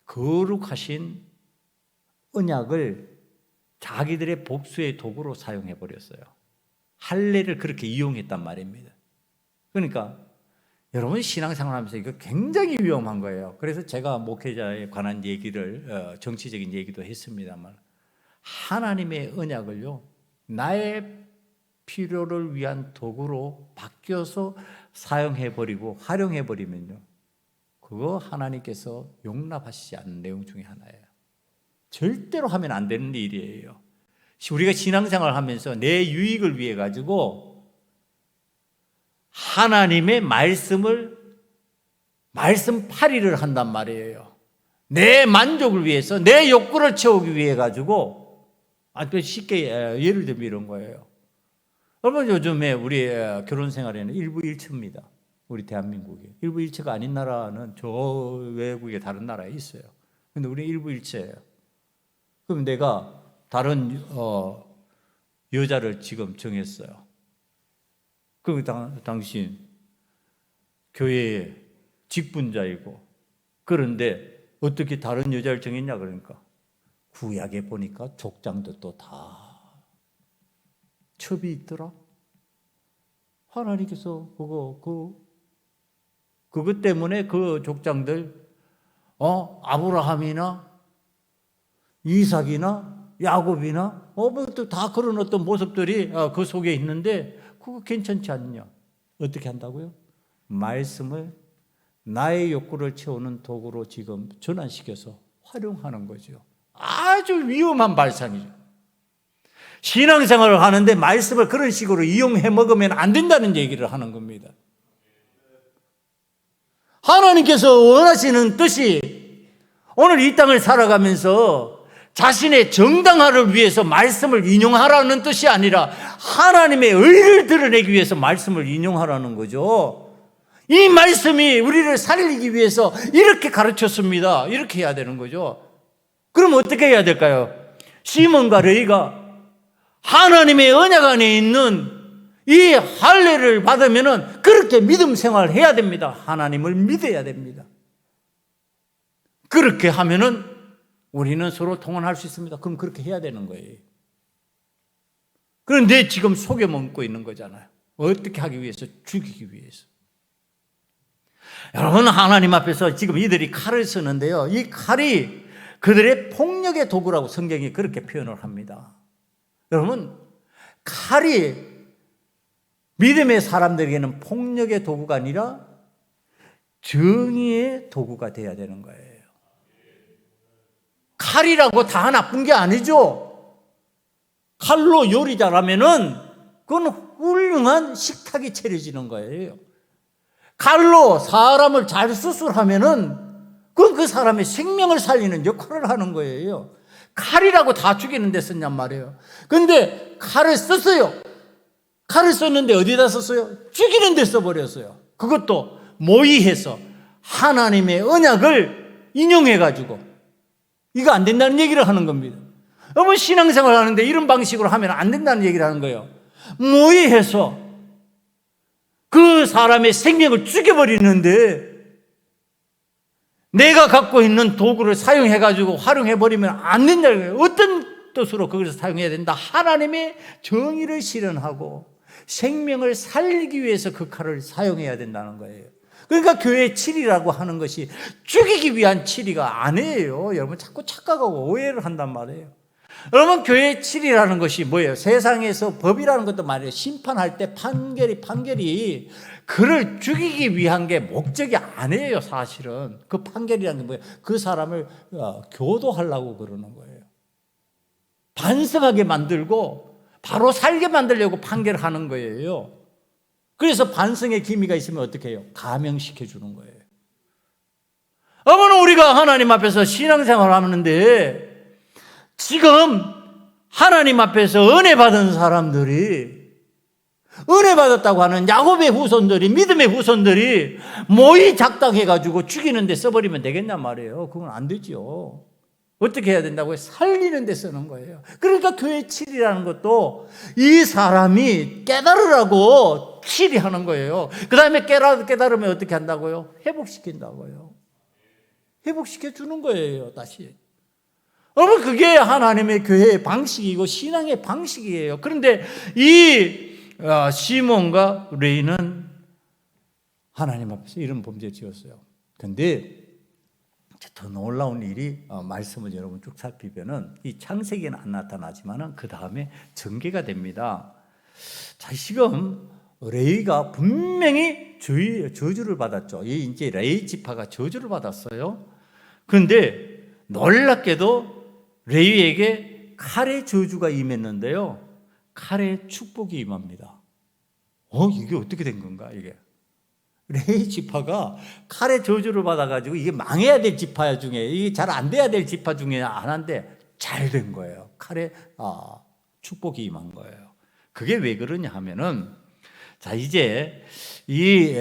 거룩하신 언약을 자기들의 복수의 도구로 사용해 버렸어요. 할례를 그렇게 이용했단 말입니다. 그러니까 여러분 신앙생활하면서 이거 굉장히 위험한 거예요. 그래서 제가 목회자에 관한 얘기를 정치적인 얘기도 했습니다만 하나님의 언약을요 나의 필요를 위한 도구로 바뀌어서 사용해 버리고 활용해 버리면요 그거 하나님께서 용납하시지 않는 내용 중에 하나예요. 절대로 하면 안 되는 일이에요. 우리가 신앙생활을 하면서 내 유익을 위해 가지고 하나님의 말씀팔이를 한단 말이에요. 내 만족을 위해서, 내 욕구를 채우기 위해 가지고 쉽게 예를 들면 이런 거예요. 여러분 요즘에 우리 결혼 생활에는 일부일처입니다. 우리 대한민국이 일부일처가 아닌 나라는 저 외국의 다른 나라에 있어요. 근데 우리 일부일처예요. 그럼 내가 다른 여자를 지금 정했어요. 그 당신 교회에 직분자이고 그런데 어떻게 다른 여자를 정했냐 그러니까 구약에 보니까 족장도 또 다 첩이 있더라. 하나님께서 그것 때문에 그 족장들 아브라함이나 이삭이나 야곱이나 또 다 그런 어떤 모습들이 그 속에 있는데 그거 괜찮지 않냐? 어떻게 한다고요? 말씀을 나의 욕구를 채우는 도구로 지금 전환시켜서 활용하는 거죠. 아주 위험한 발상이죠. 신앙생활을 하는데 말씀을 그런 식으로 이용해 먹으면 안 된다는 얘기를 하는 겁니다. 하나님께서 원하시는 뜻이 오늘 이 땅을 살아가면서 자신의 정당화를 위해서 말씀을 인용하라는 뜻이 아니라 하나님의 의를 드러내기 위해서 말씀을 인용하라는 거죠. 이 말씀이 우리를 살리기 위해서 이렇게 가르쳤습니다. 이렇게 해야 되는 거죠. 그럼 어떻게 해야 될까요? 시몬과 레위가 하나님의 언약 안에 있는 이 할례를 받으면 그렇게 믿음 생활을 해야 됩니다. 하나님을 믿어야 됩니다. 그렇게 하면은 우리는 서로 통원할 수 있습니다. 그럼 그렇게 해야 되는 거예요. 그런데 지금 속여 먹고 있는 거잖아요. 어떻게 하기 위해서? 죽이기 위해서. 여러분 하나님 앞에서 지금 이들이 칼을 쓰는데요. 이 칼이 그들의 폭력의 도구라고 성경이 그렇게 표현을 합니다. 여러분 칼이 믿음의 사람들에게는 폭력의 도구가 아니라 정의의 도구가 돼야 되는 거예요. 칼이라고 다 나쁜 게 아니죠. 칼로 요리 잘하면은 그건 훌륭한 식탁이 차려지는 거예요. 칼로 사람을 잘 수술하면은 그 사람의 생명을 살리는 역할을 하는 거예요. 칼이라고 다 죽이는 데 썼냔 말이에요. 근데 칼을 썼어요. 칼을 썼는데 어디다 썼어요? 죽이는 데 써버렸어요. 그것도 모의해서 하나님의 언약을 인용해가지고 이거 안 된다는 얘기를 하는 겁니다. 여러분, 신앙생활 하는데 이런 방식으로 하면 안 된다는 얘기를 하는 거예요. 모의해서 그 사람의 생명을 죽여버리는데 내가 갖고 있는 도구를 사용해가지고 활용해버리면 안 된다는 거예요. 어떤 뜻으로 그것을 사용해야 된다? 하나님의 정의를 실현하고 생명을 살리기 위해서 그 칼을 사용해야 된다는 거예요. 그러니까 교회 치리라고 하는 것이 죽이기 위한 치리가 아니에요. 여러분, 자꾸 착각하고 오해를 한단 말이에요. 여러분, 교회 치리라는 것이 뭐예요? 세상에서 법이라는 것도 말이에요. 심판할 때 판결이 그를 죽이기 위한 게 목적이 아니에요. 사실은 그 판결이라는 게 뭐예요? 그 사람을 교도하려고 그러는 거예요. 반성하게 만들고 바로 살게 만들려고 판결하는 거예요. 그래서 반성의 기미가 있으면 어떻게 해요? 감형시켜 주는 거예요. 어머나, 우리가 하나님 앞에서 신앙생활을 하는데 지금 하나님 앞에서 은혜 받은 사람들이, 은혜 받았다고 하는 야곱의 후손들이, 믿음의 후손들이 모의 작당해가지고 죽이는 데 써버리면 되겠냔 말이에요. 그건 안 되죠. 어떻게 해야 된다고요? 살리는 데 쓰는 거예요. 그러니까 교회 칠이라는 것도 이 사람이 깨달으라고 칠이하는 거예요. 그 다음에 깨달으면 어떻게 한다고요? 회복시킨다고요. 회복시켜 주는 거예요, 다시. 여러분, 그게 하나님의 교회의 방식이고 신앙의 방식이에요. 그런데 이 시몬과 레이는 하나님 앞에서 이런 범죄를 지었어요. 그런데 더 놀라운 일이, 말씀을 여러분 쭉 살피면은 이 창세기는 안 나타나지만은 그 다음에 전개가 됩니다. 자, 지금 레이가 분명히 저주를 받았죠. 이제 레이 지파가 저주를 받았어요. 그런데 놀랍게도 레위에게 칼의 저주가 임했는데요, 칼의 축복이 임합니다. 이게 어떻게 된 건가? 이게 레위 지파가 칼의 저주를 받아가지고 이게 망해야 될 지파 중에, 이게 잘 안 돼야 될 지파 중에 하나인데 잘 된 거예요. 칼의 축복이 임한 거예요. 그게 왜 그러냐 하면은, 자, 이제 이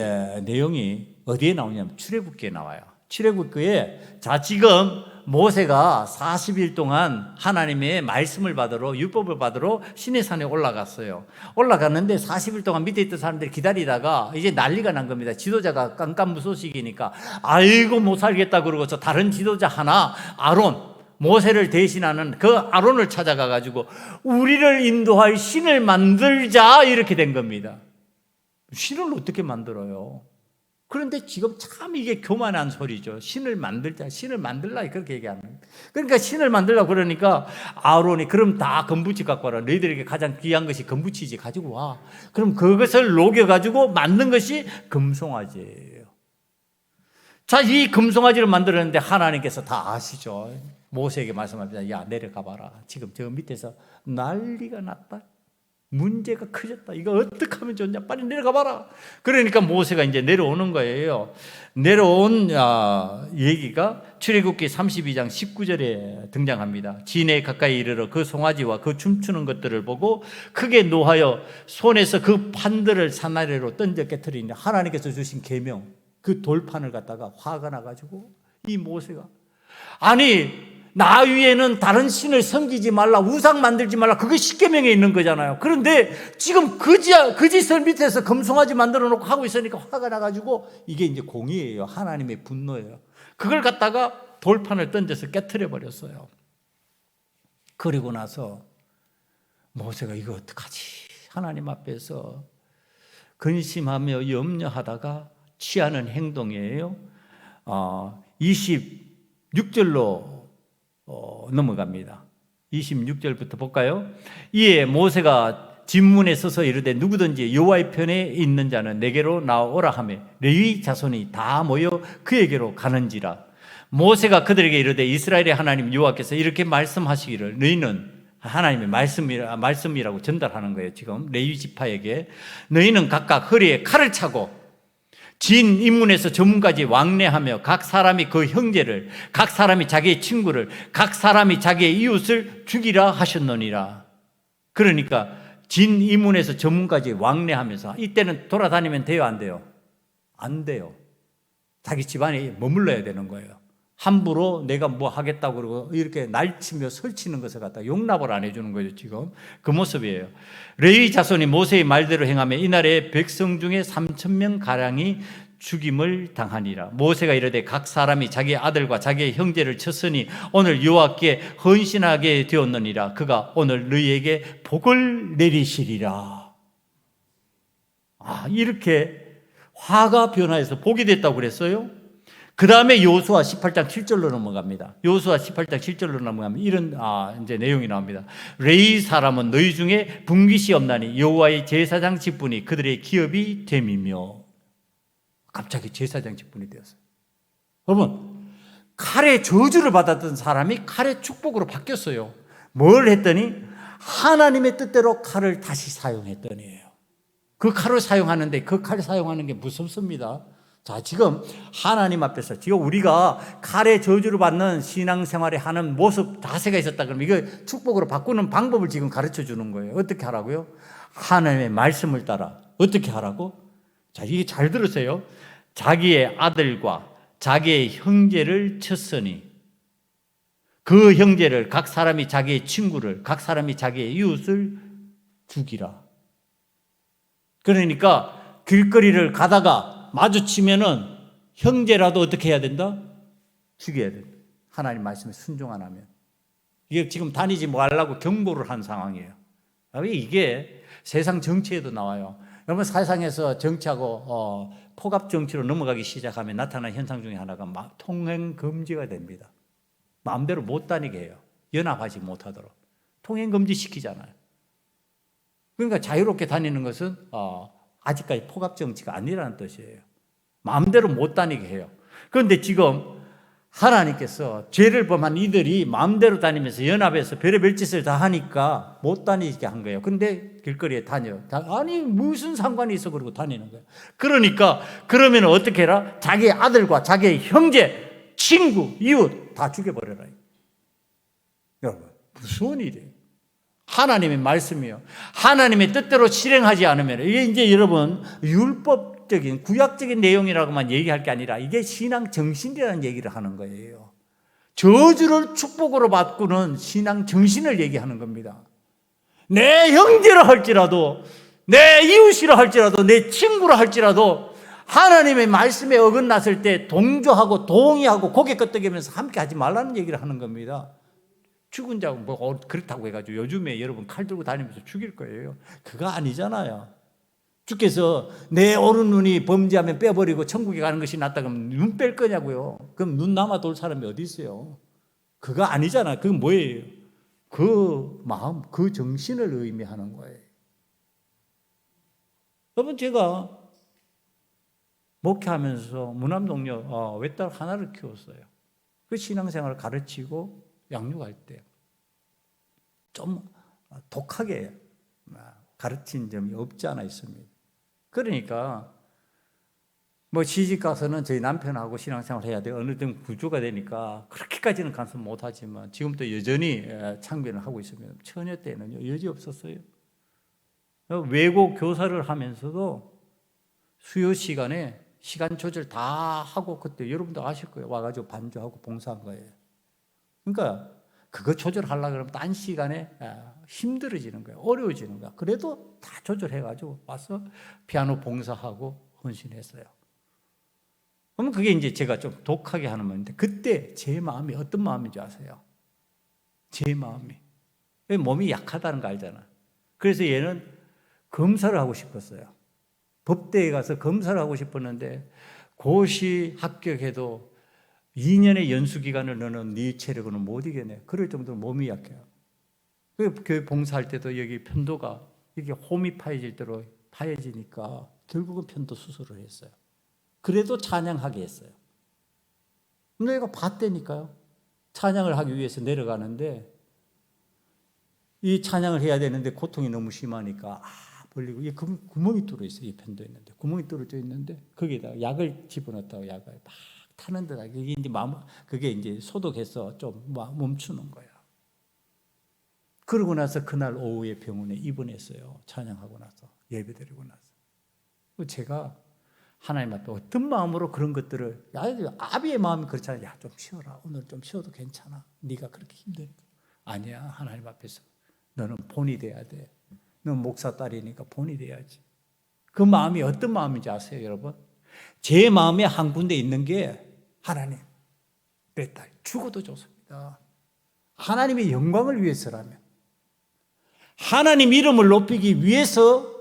내용이 어디에 나오냐면 출애굽기에 나와요. 출애굽기에, 자, 지금 모세가 40일 동안 하나님의 말씀을 받으러, 율법을 받으러 시내산에 올라갔어요. 올라갔는데 40일 동안 밑에 있던 사람들이 기다리다가 이제 난리가 난 겁니다. 지도자가 깜깜무소식이니까 아이고 못 살겠다 그러고서 다른 지도자 하나, 아론, 모세를 대신하는 그 아론을 찾아가 가지고 우리를 인도할 신을 만들자, 이렇게 된 겁니다. 신을 어떻게 만들어요? 그런데 지금 참 이게 교만한 소리죠. 신을 만들자, 신을 만들라, 그렇게 얘기하는 거예요. 그러니까 신을 만들라 그러니까 아론이, 그럼 다 금붙이 갖고 와라. 너희들에게 가장 귀한 것이 금붙이지, 가지고 와. 그럼 그것을 녹여가지고 만든 것이 금송아지예요. 자, 이 금송아지를 만들었는데 하나님께서 다 아시죠. 모세에게 말씀합니다. 야, 내려가 봐라. 지금 저 밑에서 난리가 났다. 문제가 커졌다. 이거 어떻게 하면 좋냐? 빨리 내려가 봐라. 그러니까 모세가 이제 내려오는 거예요. 내려온 얘기가 출애굽기 32장 19절에 등장합니다. 진에 가까이 이르러 그 송아지와 그 춤추는 것들을 보고 크게 노하여 손에서 그 판들을 산 아래로 던져 깨트리니, 하나님께서 주신 계명, 그 돌판을 갖다가 화가 나가지고 이 모세가, 아니, 나 위에는 다른 신을 섬기지 말라, 우상 만들지 말라, 그게 십계명에 있는 거잖아요. 그런데 지금 그 짓을 밑에서 금송아지 만들어 놓고 하고 있으니까 화가 나가지고, 이게 이제 공의예요. 하나님의 분노예요. 그걸 갖다가 돌판을 던져서 깨트려 버렸어요. 그리고 나서 모세가 이거 어떡하지? 하나님 앞에서 근심하며 염려하다가 취하는 행동이에요. 26절로 넘어갑니다. 26절부터 볼까요? 이에 모세가 진문에 서서 이르되 누구든지 여호와의 편에 있는 자는 내게로 나오라 하며 레위 자손이 다 모여 그에게로 가는지라. 모세가 그들에게 이르되 이스라엘의 하나님 여호와께서 이렇게 말씀하시기를, 너희는, 하나님의 말씀이라고 전달하는 거예요. 지금 레위 지파에게, 너희는 각각 허리에 칼을 차고 진 인문에서 전문까지 왕래하며 각 사람이 그 형제를, 각 사람이 자기의 친구를, 각 사람이 자기의 이웃을 죽이라 하셨느니라. 그러니까 진 인문에서 전문까지 왕래하면서, 이때는 돌아다니면 돼요, 안 돼요? 안 돼요. 자기 집안에 머물러야 되는 거예요. 함부로 내가 뭐 하겠다고 그러고 이렇게 날치며 설치는 것을 갖다 용납을 안 해주는 거죠. 지금 그 모습이에요. 레위 자손이 모세의 말대로 행하며 이날에 백성 중에 3,000명 가량이 죽임을 당하니라. 모세가 이르되 각 사람이 자기의 아들과 자기의 형제를 쳤으니 오늘 여호와께 헌신하게 되었느니라. 그가 오늘 너희에게 복을 내리시리라. 이렇게 화가 변화해서 복이 됐다고 그랬어요. 그 다음에 여호수아 18장 7절로 넘어갑니다. 여호수아 18장 7절로 넘어가면 이런 이제 내용이 나옵니다. 레위 사람은 너희 중에 분깃이 없나니 여호와의 제사장 직분이 그들의 기업이 됨이며. 갑자기 제사장 직분이 되었어요. 여러분, 칼의 저주를 받았던 사람이 칼의 축복으로 바뀌었어요. 뭘 했더니 하나님의 뜻대로 칼을 다시 사용했더니예요. 그 칼을 사용하는데 그 칼을 사용하는 게 무섭습니다. 자, 지금 하나님 앞에서 지금 우리가 칼의 저주를 받는 신앙생활에 하는 모습, 자세가 있었다 그러면 이거 축복으로 바꾸는 방법을 지금 가르쳐 주는 거예요. 어떻게 하라고요? 하나님의 말씀을 따라. 어떻게 하라고? 자, 이게 잘 들으세요. 자기의 아들과 자기의 형제를 쳤으니 그 형제를, 각 사람이 자기의 친구를, 각 사람이 자기의 이웃을 죽이라. 그러니까 길거리를 가다가 마주치면은 형제라도 어떻게 해야 된다? 죽여야 된다. 하나님 말씀에 순종 안 하면. 이게 지금 다니지 말라고 경고를 한 상황이에요. 이게 세상 정치에도 나와요. 여러분, 세상에서 정치하고 포갑 정치로 넘어가기 시작하면 나타나는 현상 중에 하나가 막 통행 금지가 됩니다. 마음대로 못 다니게 해요. 연합하지 못하도록. 통행 금지 시키잖아요. 그러니까 자유롭게 다니는 것은 아직까지 포갑 정치가 아니라는 뜻이에요. 마음대로 못 다니게 해요. 그런데 지금 하나님께서 죄를 범한 이들이 마음대로 다니면서 연합해서 별의별 짓을 다 하니까 못 다니게 한 거예요. 근데 길거리에 다녀요. 아니 무슨 상관이 있어 그러고 다니는 거예요. 그러니까 그러면 어떻게 해라? 자기의 아들과 자기의 형제, 친구, 이웃 다 죽여버려라. 여러분, 무서운 일이에요. 하나님의 말씀이요. 하나님의 뜻대로 실행하지 않으면, 이게 이제 여러분 율법적인 구약적인 내용이라고만 얘기할 게 아니라 이게 신앙 정신이라는 얘기를 하는 거예요. 저주를 축복으로 바꾸는 신앙 정신을 얘기하는 겁니다. 내 형제라 할지라도, 내 이웃이라 할지라도, 내 친구라 할지라도 하나님의 말씀에 어긋났을 때 동조하고 동의하고 고개 끄덕이면서 함께 하지 말라는 얘기를 하는 겁니다. 죽은 자고 뭐 그렇다고 해가지고 요즘에 여러분 칼 들고 다니면서 죽일 거예요. 그거 아니잖아요. 주께서 내 오른눈이 범죄하면 빼버리고 천국에 가는 것이 낫다 그러면 눈 뺄 거냐고요. 그럼 눈 남아 돌 사람이 어디 있어요? 그거 아니잖아요. 그건 뭐예요? 그 마음, 그 정신을 의미하는 거예요. 여러분, 제가 목회하면서 무남동료 외딸 하나를 키웠어요. 그 신앙생활을 가르치고 양육할 때 좀 독하게 가르친 점이 없지 않아 있습니다. 그러니까 뭐 시집 가서는 저희 남편하고 신앙생활 해야 돼. 어느 정도 구조가 되니까 그렇게까지는 간섭 못하지만 지금도 여전히 창변을 하고 있습니다. 처녀 때는요 여지 없었어요. 외고 교사를 하면서도 수요 시간에 시간 조절 다 하고, 그때 여러분도 아실 거예요. 와가지고 반주하고 봉사한 거예요. 그러니까 그거 조절하려고 그러면 딴 시간에 힘들어지는 거예요. 어려워지는 거야. 그래도 다 조절해가지고 와서 피아노 봉사하고 헌신했어요. 그러면 그게 이제 제가 좀 독하게 하는 말인데, 그때 제 마음이 어떤 마음인지 아세요? 제 마음이. 몸이 약하다는 거 알잖아. 그래서 얘는 검사를 하고 싶었어요. 법대에 가서 검사를 하고 싶었는데 고시 합격해도 2년의 연수기간을 너는 네 체력으로는 못 이겨내. 그럴 정도로 몸이 약해요. 교회 봉사할 때도 여기 편도가 이게 홈이 파여질 대로 파여지니까 결국은 편도 수술을 했어요. 그래도 찬양하게 했어요. 근데 얘가 봤다니까요. 찬양을 하기 위해서 내려가는데 이 찬양을 해야 되는데 고통이 너무 심하니까 벌리고 이 구멍이 뚫어 있어요. 이 편도 있는데 구멍이 뚫어져 있는데 거기에다 약을 집어넣었다고 약을 막 타는 데다 그게 이제 소독해서 좀 멈추는 거야. 그러고 나서 그날 오후에 병원에 입원했어요. 찬양하고 나서 예배드리고 나서 제가 하나님 앞에 어떤 마음으로 그런 것들을 아비의 마음이 그렇잖아요. 야, 좀 쉬어라. 오늘 좀 쉬어도 괜찮아. 네가 그렇게 힘드니까. 아니야. 하나님 앞에서 너는 본이 돼야 돼. 넌 목사 딸이니까 본이 돼야지. 그 마음이 어떤 마음인지 아세요, 여러분? 제 마음에 한 군데 있는 게 하나님, 내 딸 죽어도 좋습니다. 하나님의 영광을 위해서라면, 하나님 이름을 높이기 위해서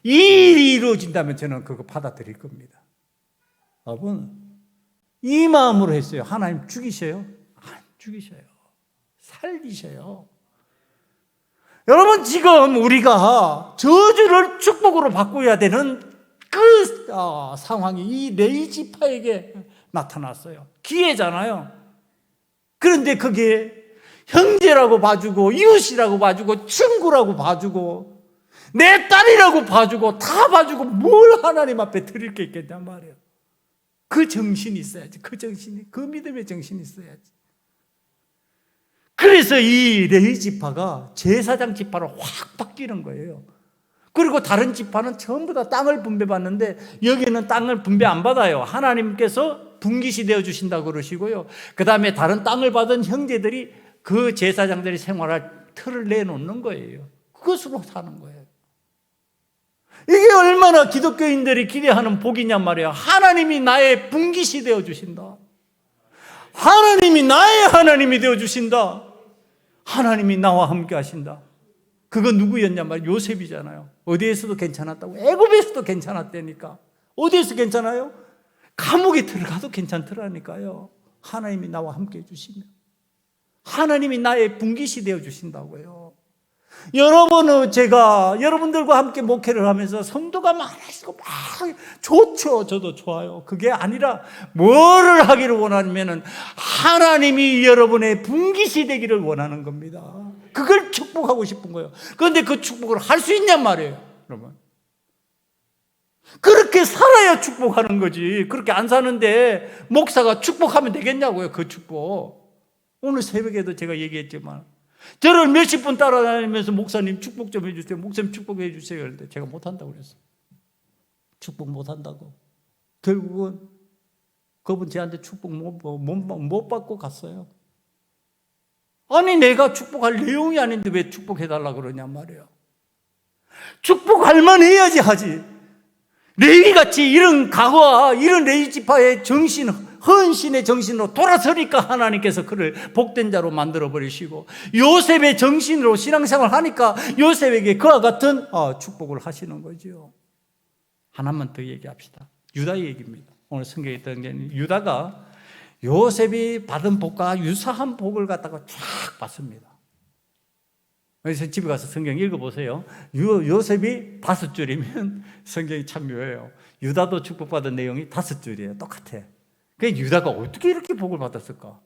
이 일이 이루어진다면 저는 그거 받아들일 겁니다. 여러분, 이 마음으로 했어요. 하나님 죽이셔요? 안 죽이셔요. 살리셔요. 여러분, 지금 우리가 저주를 축복으로 바꿔야 되는 그 상황이 이 레이지파에게 나타났어요. 기회잖아요. 그런데 그게 형제라고 봐주고 이웃이라고 봐주고 친구라고 봐주고 내 딸이라고 봐주고 다 봐주고 뭘 하나님 앞에 드릴 게 있겠냔 말이에요. 그 정신이 있어야지. 그 정신이, 그 믿음의 정신이 있어야지. 그래서 이 레위 지파가 제사장 지파로 확 바뀌는 거예요. 그리고 다른 지파는 전부 다 땅을 분배받는데 여기는 땅을 분배 안 받아요. 하나님께서 분깃이 되어 주신다고 그러시고요. 그 다음에 다른 땅을 받은 형제들이 그 제사장들이 생활할 틀을 내놓는 거예요. 그것으로 사는 거예요. 이게 얼마나 기독교인들이 기대하는 복이냔 말이에요. 하나님이 나의 분깃이 되어 주신다. 하나님이 나의 하나님이 되어 주신다. 하나님이 나와 함께 하신다. 그건 누구였냔 말이에요. 요셉이잖아요. 어디에서도 괜찮았다고. 애굽에서도 괜찮았다니까. 어디에서 괜찮아요? 감옥에 들어가도 괜찮더라니까요. 하나님이 나와 함께 해주시면. 하나님이 나의 분깃이 되어 주신다고요. 여러분은 제가 여러분들과 함께 목회를 하면서 성도가 많으시고 막 좋죠. 저도 좋아요. 그게 아니라 뭐를 하기를 원하냐면은 하나님이 여러분의 분깃이 되기를 원하는 겁니다. 그걸 축복하고 싶은 거예요. 그런데 그 축복을 할 수 있냔 말이에요, 여러분. 그렇게 살아야 축복하는 거지. 그렇게 안 사는데 목사가 축복하면 되겠냐고요, 그 축복. 오늘 새벽에도 제가 얘기했지만 저를 몇십 분 따라다니면서 목사님 축복 좀 해주세요. 목사님 축복해 주세요. 그런데 제가 못한다고 그랬어요. 축복 못한다고. 결국은 그분 저한테 축복 못 받고 갔어요. 아니 내가 축복할 내용이 아닌데 왜 축복해달라고 그러냔 말이에요. 축복할 만해야지 하지. 레위같이 이런 각오와 이런 레위 지파의 정신, 헌신의 정신으로 돌아서니까 하나님께서 그를 복된 자로 만들어버리시고 요셉의 정신으로 신앙생활 하니까 요셉에게 그와 같은 축복을 하시는 거죠. 하나만 더 얘기합시다. 유다 얘기입니다. 오늘 성경에 있던 게 유다가 요셉이 받은 복과 유사한 복을 갖다가 쫙 받습니다. 그래서 집에 가서 성경 읽어보세요. 요셉이 5줄이면 성경이 참 묘해요. 유다도 축복받은 내용이 5줄이에요. 똑같아. 그러니까 유다가 어떻게 이렇게 복을 받았을까?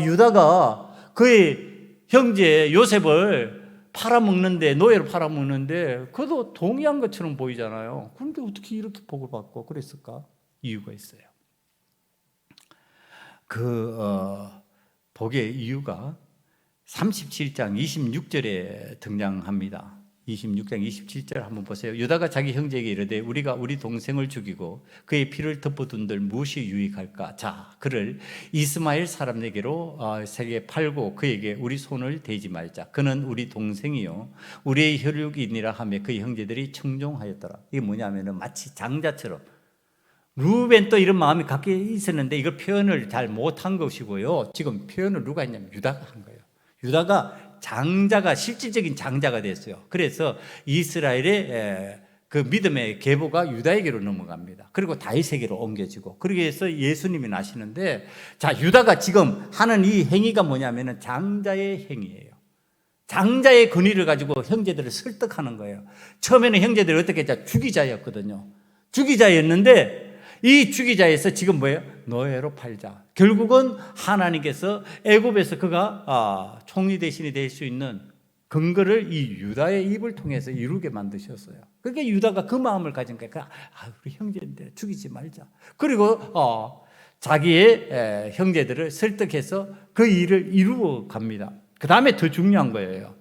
유다가 그의 형제 요셉을 팔아먹는데, 노예로 팔아먹는데 그것도 동의한 것처럼 보이잖아요. 그런데 어떻게 이렇게 복을 받고 그랬을까? 이유가 있어요. 복의 이유가 37장 26절에 등장합니다. 26장 27절 한번 보세요. 유다가 자기 형제에게 이르되 우리가 우리 동생을 죽이고 그의 피를 덮어둔들 무엇이 유익할까? 자, 그를 이스마엘 사람에게로 세게 팔고 그에게 우리 손을 대지 말자. 그는 우리 동생이요 우리의 혈육이니라 하며 그의 형제들이 청종하였더라. 이게 뭐냐면은 마치 장자처럼 루벤 또 이런 마음이 갖게 있었는데 이걸 표현을 잘 못한 것이고요. 지금 표현을 누가 했냐면 유다가 한 거예요. 유다가 장자가 실질적인 장자가 됐어요. 그래서 이스라엘의 그 믿음의 계보가 유다에게로 넘어갑니다. 그리고 다윗에게로 옮겨지고 그래서 예수님이 나시는데 자 유다가 지금 하는 이 행위가 뭐냐면은 장자의 행위예요. 장자의 권위를 가지고 형제들을 설득하는 거예요. 처음에는 형제들이 어떻게 했죠? 주기자였거든요. 주기자였는데 이 주기자에서 지금 뭐예요? 노예로 팔자. 결국은 하나님께서 애굽에서 그가 총리 대신이 될 수 있는 근거를 이 유다의 입을 통해서 이루게 만드셨어요. 그러니까 유다가 그 마음을 가진 거예요. 우리 형제인데 죽이지 말자. 그리고 자기의 형제들을 설득해서 그 일을 이루어 갑니다. 그 다음에 더 중요한 거예요.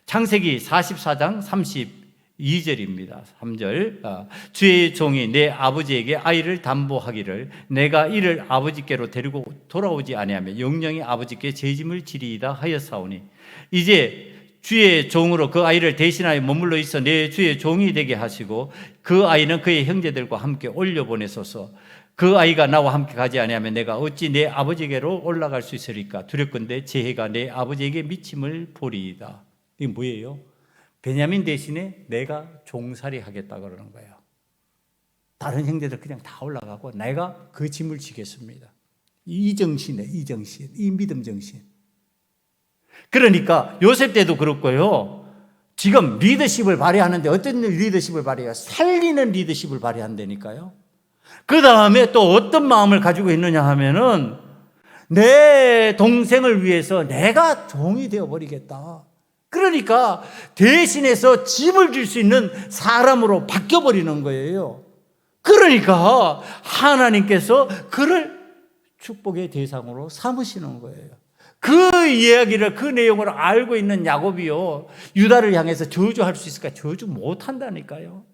창세기 44장 32절입니다. 3절. 주의 종이 내 아버지에게 아이를 담보하기를 내가 이를 아버지께로 데리고 돌아오지 아니하며 영영이 아버지께 죄짐을 지리이다 하였사오니 이제 주의 종으로 그 아이를 대신하여 머물러 있어 내 주의 종이 되게 하시고 그 아이는 그의 형제들과 함께 올려보내소서. 그 아이가 나와 함께 가지 아니하면 내가 어찌 내 아버지에게로 올라갈 수 있으리까. 두렵건대 제 해가 내 아버지에게 미침을 보리이다. 이게 뭐예요? 베냐민 대신에 내가 종살이 하겠다 그러는 거예요. 다른 형제들 그냥 다 올라가고 내가 그 짐을 지겠습니다. 이 정신에 이 정신, 이 믿음 정신. 그러니까 요셉 때도 그렇고요. 지금 리더십을 발휘하는데 어떤 리더십을 발휘해요? 살리는 리더십을 발휘한다니까요. 그 다음에 또 어떤 마음을 가지고 있느냐 하면은 내 동생을 위해서 내가 종이 되어버리겠다. 그러니까 대신해서 짐을 줄 수 있는 사람으로 바뀌어버리는 거예요. 그러니까 하나님께서 그를 축복의 대상으로 삼으시는 거예요. 그 이야기를, 그 내용을 알고 있는 야곱이요, 유다를 향해서 저주할 수 있을까? 저주 못한다니까요.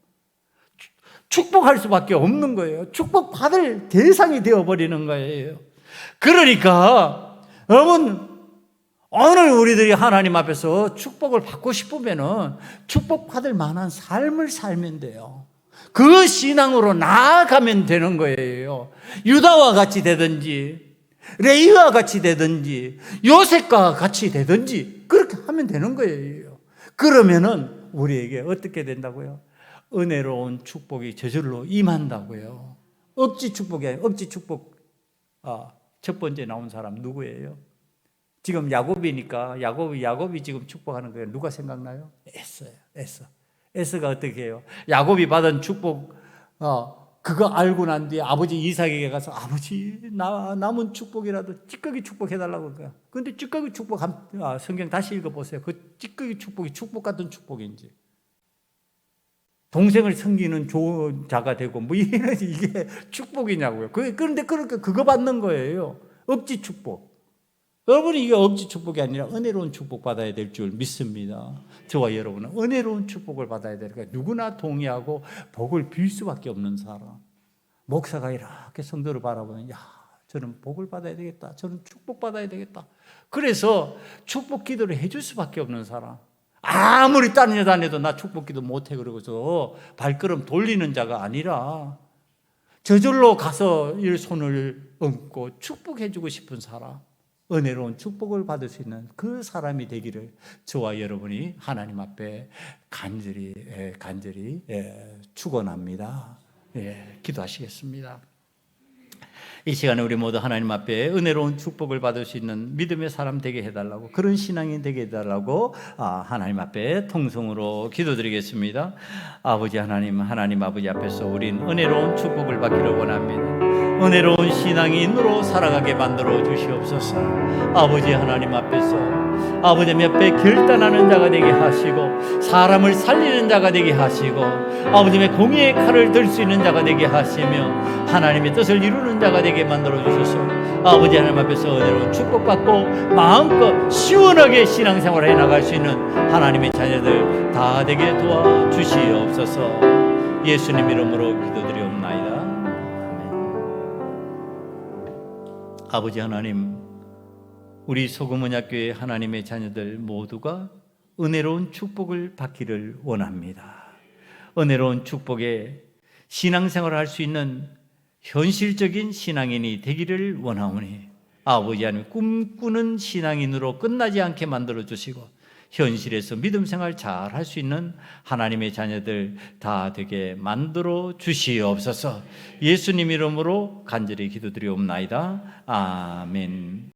축복할 수밖에 없는 거예요. 축복받을 대상이 되어버리는 거예요. 그러니까 여러분, 오늘 우리들이 하나님 앞에서 축복을 받고 싶으면은 축복받을 만한 삶을 살면 돼요. 그 신앙으로 나아가면 되는 거예요. 유다와 같이 되든지 레위와 같이 되든지 요셉과 같이 되든지 그렇게 하면 되는 거예요. 그러면은 우리에게 어떻게 된다고요? 은혜로운 축복이 저절로 임한다고요. 억지 축복이 아니에요. 억지 축복. 첫 번째 나온 사람 누구예요? 지금 야곱이니까 야곱이 지금 축복하는 거예요. 누가 생각나요? 에서예요. 에서가 어떻게 해요? 야곱이 받은 축복 그거 알고 난 뒤에 아버지 이삭에게 가서 아버지 남은 축복이라도 찌꺼기 축복해달라고 그래요. 그런데 찌꺼기 축복 성경 다시 읽어보세요. 그 찌꺼기 축복이 축복 같은 축복인지. 동생을 섬기는 좋은 자가 되고 뭐 이게 축복이냐고요. 그런데 그렇게 그거 받는 거예요. 억지 축복. 여러분이 이게 억지 축복이 아니라 은혜로운 축복 받아야 될 줄 믿습니다. 저와 여러분은 은혜로운 축복을 받아야 되니까 누구나 동의하고 복을 빌 수밖에 없는 사람. 목사가 이렇게 성도를 바라보면 저는 복을 받아야 되겠다. 저는 축복 받아야 되겠다. 그래서 축복 기도를 해줄 수밖에 없는 사람. 아무리 다른 여 다녀도 나 축복 기도 못해 그러고서 발걸음 돌리는 자가 아니라 저절로 가서 이 손을 얹고 축복해주고 싶은 사람. 은혜로운 축복을 받을 수 있는 그 사람이 되기를 저와 여러분이 하나님 앞에 간절히 축원합니다. 기도하시겠습니다. 이 시간에 우리 모두 하나님 앞에 은혜로운 축복을 받을 수 있는 믿음의 사람 되게 해달라고, 그런 신앙이 되게 해달라고 하나님 앞에 통성으로 기도드리겠습니다. 아버지 하나님 아버지 앞에서 우린 은혜로운 축복을 받기를 원합니다. 은혜로운 신앙인으로 살아가게 만들어 주시옵소서. 아버지 하나님 앞에서 아버지 앞에 결단하는 자가 되게 하시고 사람을 살리는 자가 되게 하시고 아버지의 공의의 칼을 들 수 있는 자가 되게 하시며 하나님의 뜻을 이루는 자가 되게 만들어 주셔서 아버지 하나님 앞에서 은혜로운 축복받고 마음껏 시원하게 신앙생활을 해나갈 수 있는 하나님의 자녀들 다 되게 도와주시옵소서. 예수님 이름으로 기도드리옵나이다. 아버지 하나님, 우리 소금언약교회 하나님의 자녀들 모두가 은혜로운 축복을 받기를 원합니다. 은혜로운 축복에 신앙생활을 할 수 있는 현실적인 신앙인이 되기를 원하오니 아버지 하나님, 꿈꾸는 신앙인으로 끝나지 않게 만들어주시고 현실에서 믿음생활 잘 할 수 있는 하나님의 자녀들 다 되게 만들어 주시옵소서. 예수님 이름으로 간절히 기도드리옵나이다. 아멘.